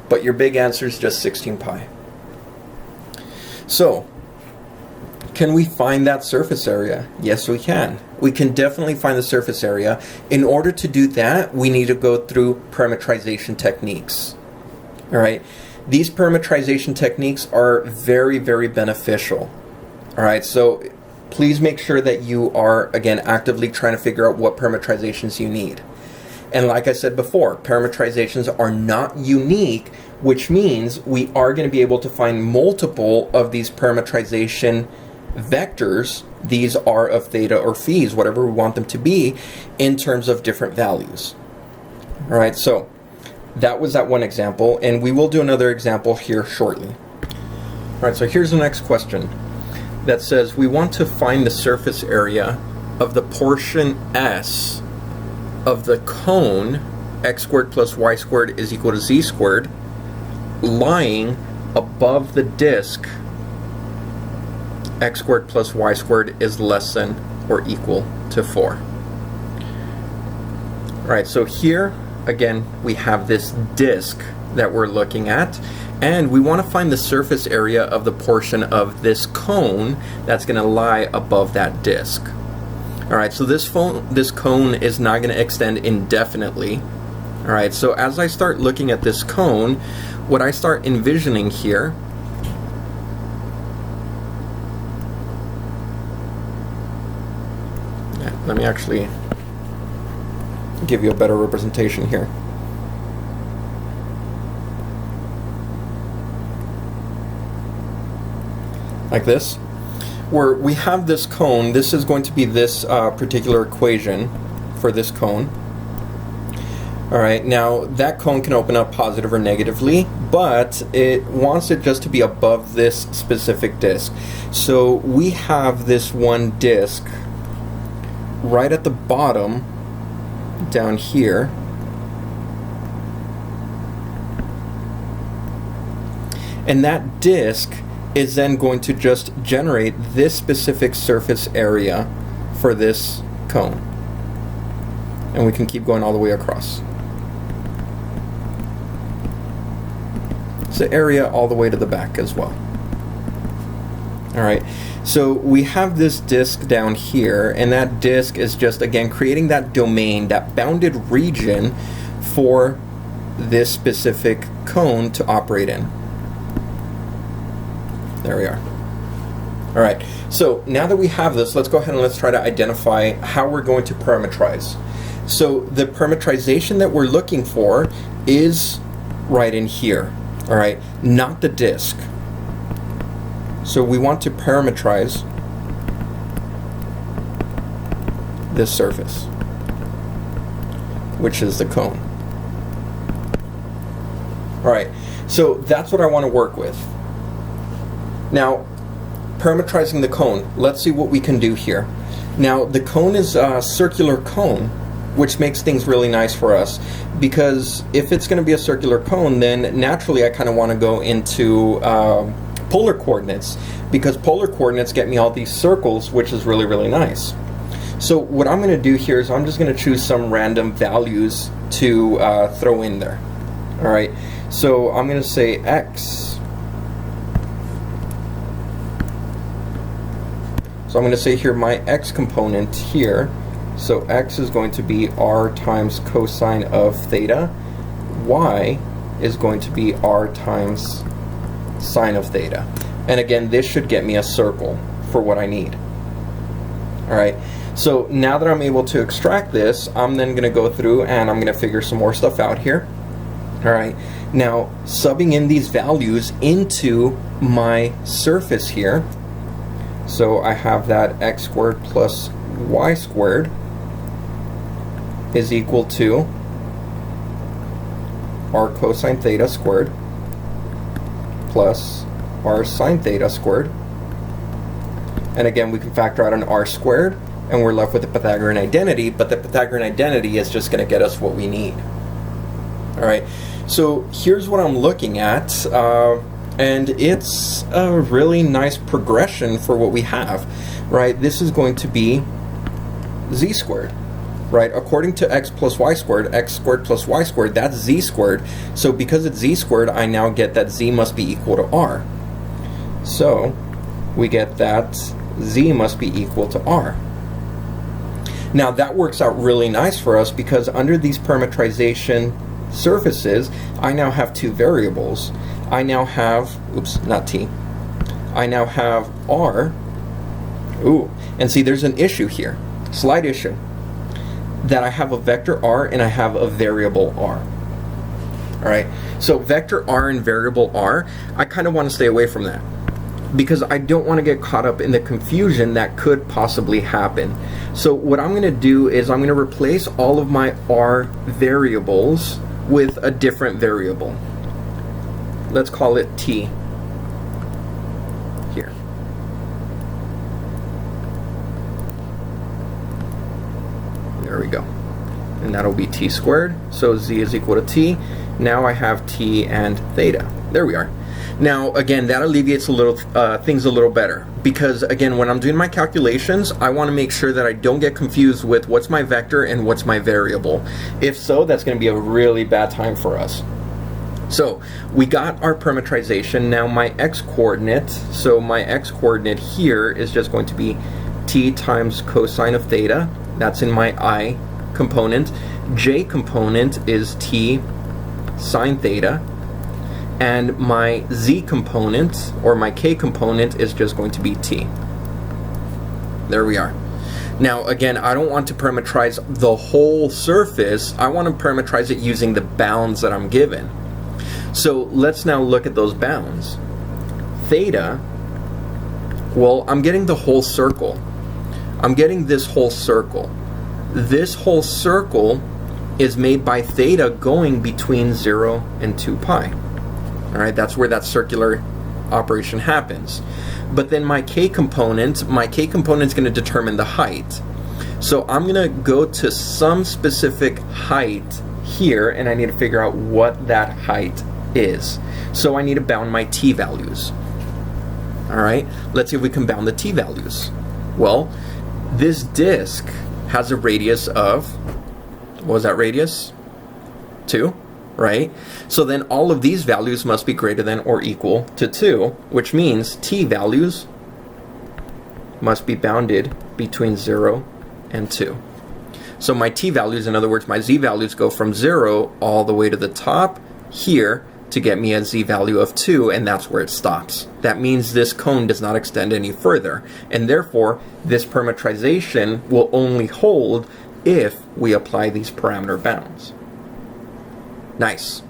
But your big answer is just 16 pi. So, can we find that surface area? Yes, we can. We can definitely find the surface area. In order to do that, we need to go through parametrization techniques. All right? These parametrization techniques are very, very beneficial. All right? So, please make sure that you are, again, actively trying to figure out what parametrizations you need. And like I said before, parametrizations are not unique, which means we are going to be able to find multiple of these parametrization vectors. These are of theta or phis, whatever we want them to be, in terms of different values. All right, so that was that one example, and we will do another example here shortly. All right, so here's the next question that says we want to find the surface area of the portion S of the cone x squared plus y squared is equal to z squared lying above the disk x squared plus y squared is less than or equal to 4. Alright, so here again we have this disk that we're looking at, and we want to find the surface area of the portion of this cone that's going to lie above that disk. Alright, so this cone is not going to extend indefinitely. Alright, so as I start looking at this cone, what I start envisioning here let me actually give you a better representation here. Like this, where we have this cone. This is going to be this particular equation for this cone. Alright, now that cone can open up positive or negatively, but it wants it just to be above this specific disk. So we have this one disk right at the bottom down here, and that disk is then going to just generate this specific surface area for this cone. And we can keep going all the way across. It's the area all the way to the back as well. Alright, so we have this disk down here, and that disk is just, again, creating that domain, that bounded region for this specific cone to operate in. There we are. Alright, so now that we have this, let's go ahead and let's try to identify how we're going to parametrize. So the parametrization that we're looking for is right in here, alright, not the disk. So we want to parametrize this surface, which is the cone. Alright, so that's what I want to work with. Now, parametrizing the cone, let's see what we can do here. Now, the cone is a circular cone, which makes things really nice for us, because if it's going to be a circular cone, then naturally I kind of want to go into polar coordinates, because polar coordinates get me all these circles, which is really, really nice. So what I'm going to do here is I'm just going to choose some random values to throw in there. Alright, so I'm going to say x. So I'm going to say here my x component here, so x is going to be r times cosine of theta, y is going to be r times sine of theta. And again, this should get me a circle for what I need. Alright, so now that I'm able to extract this, I'm then going to go through and I'm going to figure some more stuff out here. Alright, now subbing in these values into my surface here. So I have that x squared plus y squared is equal to r cosine theta squared plus r sine theta squared. And again, we can factor out an r squared, and we're left with the Pythagorean identity, but the Pythagorean identity is just going to get us what we need. Alright, so here's what I'm looking at. And it's a really nice progression for what we have, right? This is going to be z squared, right? According to x plus y squared, x squared plus y squared, that's z squared. So because it's z squared, I now get that z must be equal to r. So we get that z must be equal to r. Now that works out really nice for us because under these parametrization surfaces, I now have two variables. I now have, oops, not t. I now have r. Ooh, and see there's an issue here, slight issue, that I have a vector r and I have a variable r. Alright, so vector r and variable r, I kind of want to stay away from that because I don't want to get caught up in the confusion that could possibly happen. So what I'm going to do is I'm going to replace all of my r variables with a different variable. Let's call it t here. There we go. And that'll be t squared. So z is equal to t. Now I have t and theta. There we are. Now again, that alleviates a little things a little better because again, when I'm doing my calculations, I want to make sure that I don't get confused with what's my vector and what's my variable. If so, that's going to be a really bad time for us. So we got our parametrization. Now my x-coordinate, so my x-coordinate here is just going to be t times cosine of theta. That's in my I component. J component is t sine theta. And my z component, or my k component, is just going to be t. There we are. Now again, I don't want to parametrize the whole surface. I want to parametrize it using the bounds that I'm given. So let's now look at those bounds. Theta, well, I'm getting the whole circle. I'm getting this whole circle. This whole circle is made by theta going between 0 and 2 pi. Alright, that's where that circular operation happens. But then my k component is going to determine the height. So I'm going to go to some specific height here, and I need to figure out what that height is. So I need to bound my t values. Alright, let's see if we can bound the t values. Well, this disk has a radius of, what was that radius? 2, right? So then all of these values must be greater than or equal to 2, which means t values must be bounded between 0 and 2. So my t values, in other words, my z values go from 0 all the way to the top here to get me a z value of 2, and that's where it stops. That means this cone does not extend any further, and therefore this parametrization will only hold if we apply these parameter bounds. Nice.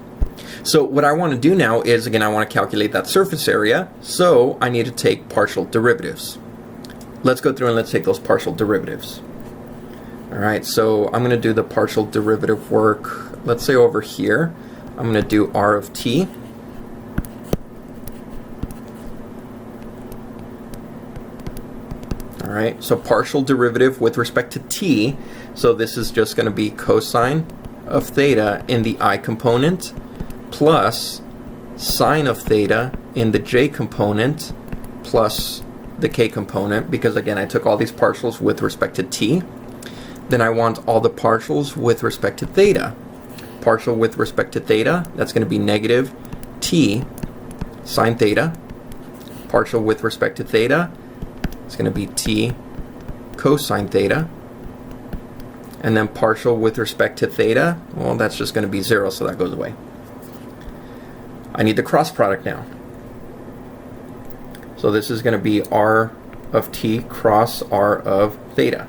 So what I want to do now is, again, I want to calculate that surface area, so I need to take partial derivatives. Let's go through and let's take those partial derivatives. Alright, so I'm going to do the partial derivative work, let's say over here. I'm going to do r of t. Alright, so partial derivative with respect to t, so this is just going to be cosine of theta in the I component plus sine of theta in the j component plus the k component, because again I took all these partials with respect to t. Then I want all the partials with respect to theta. Partial with respect to theta, that's going to be negative t sine theta. Partial with respect to theta, it's going to be t cosine theta. And then partial with respect to theta, well, that's just going to be 0, so that goes away. I need the cross product now. So this is going to be r of t cross r of theta.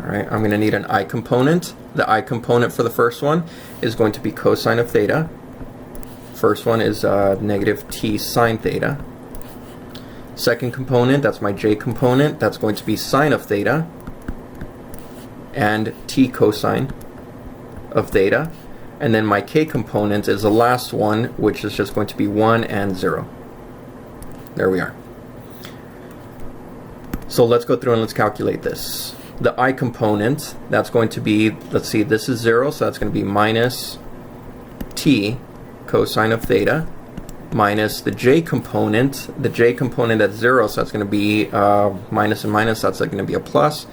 Alright, I'm going to need an I component. The I component for the first one is going to be cosine of theta. First one is negative t sine theta. Second component, that's my j component, that's going to be sine of theta and t cosine of theta. And then my k component is the last one, which is just going to be 1 and 0. There we are. So let's go through and let's calculate this. the I component, that's going to be, let's see, this is 0, so that's going to be minus t cosine of theta, minus the j component that's 0, so that's going to be minus and minus, that's going to be a plus,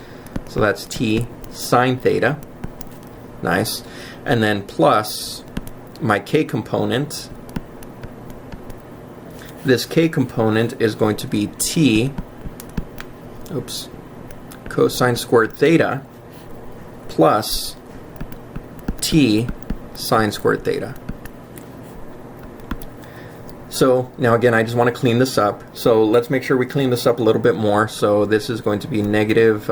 so that's t sine theta. Nice. And then plus my k component. This k component is going to be t cosine squared theta plus t sine squared theta. So now again, I just want to clean this up. So let's make sure we clean this up a little bit more. So this is going to be negative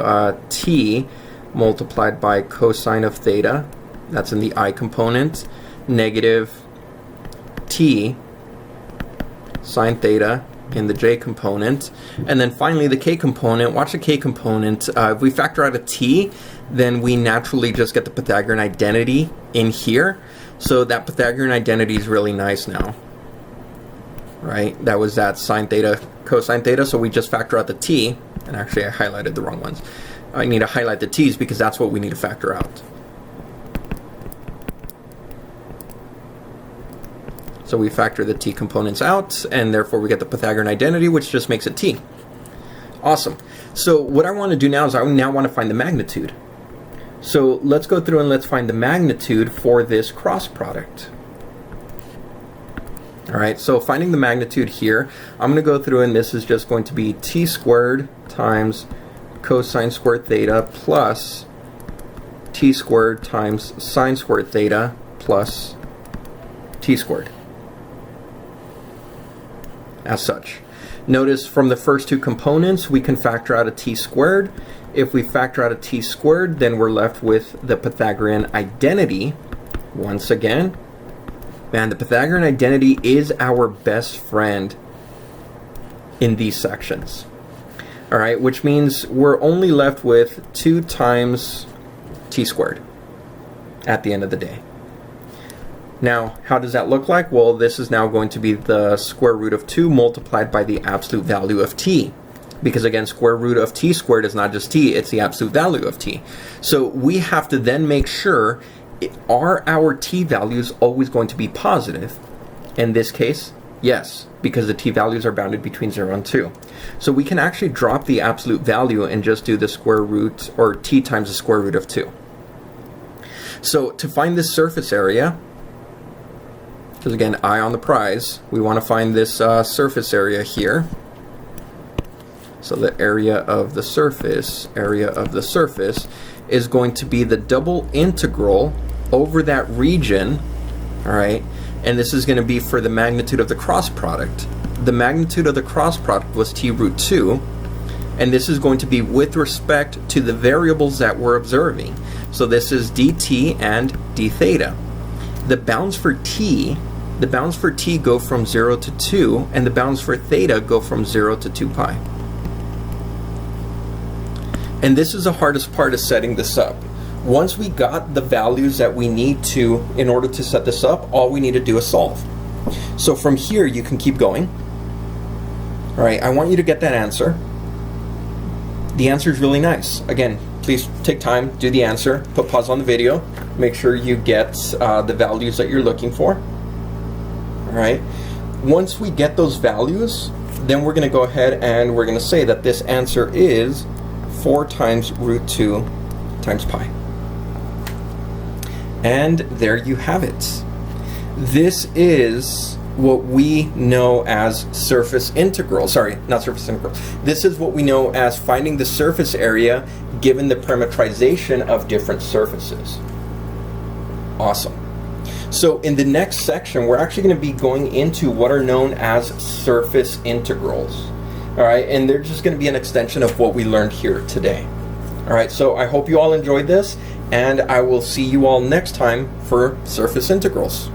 t multiplied by cosine of theta, that's in the I component, negative t sine theta in the j component, and then finally the k component. Watch the k component. If we factor out a t, then we naturally just get the Pythagorean identity in here. So that Pythagorean identity is really nice now, right? That was that sine theta cosine theta, so we just factor out the t, and actually I highlighted the wrong ones. I need to highlight the t's because that's what we need to factor out. So we factor the t components out, and therefore we get the Pythagorean identity, which just makes it t. Awesome. So what I want to do now is I now want to find the magnitude. So let's go through and let's find the magnitude for this cross product. All right, so finding the magnitude here, I'm going to go through, and this is just going to be t squared times cosine squared theta plus t squared times sine squared theta plus t squared. As such. Notice from the first two components, we can factor out a t squared. If we factor out a t squared, then we're left with the Pythagorean identity. Once again, man, the Pythagorean identity is our best friend in these sections. All right, which means we're only left with 2 times t squared at the end of the day. Now, how does that look like? Well, this is now going to be the square root of 2 multiplied by the absolute value of t. Because again, square root of t squared is not just t, it's the absolute value of t. So we have to then make sure, are our t values always going to be positive? In this case, yes, because the t values are bounded between 0 and 2. So we can actually drop the absolute value and just do the square root, or t times the square root of 2. So to find this surface area, because again, eye on the prize, we want to find this surface area here. So the area of the surface is going to be the double integral over that region, all right? And this is going to be for the magnitude of the cross product. The magnitude of the cross product was t root 2, and this is going to be with respect to the variables that we're observing. So this is dt and d theta. The bounds for t go from 0 to 2, and the bounds for theta go from 0 to 2 pi. And this is the hardest part of setting this up. Once we got the values that we need to, in order to set this up, all we need to do is solve. So from here, you can keep going. All right, I want you to get that answer. The answer is really nice. Again, please take time, do the answer, put pause on the video, make sure you get the values that you're looking for. All right, once we get those values, then we're going to go ahead and we're going to say that this answer is 4 times root 2 times pi. And there you have it. This is what we know as surface integral. Sorry, not surface integral. This is what we know as finding the surface area given the parametrization of different surfaces. Awesome. So in the next section, we're actually going to be going into what are known as surface integrals. All right, and they're just going to be an extension of what we learned here today. All right, so I hope you all enjoyed this, and I will see you all next time for surface integrals.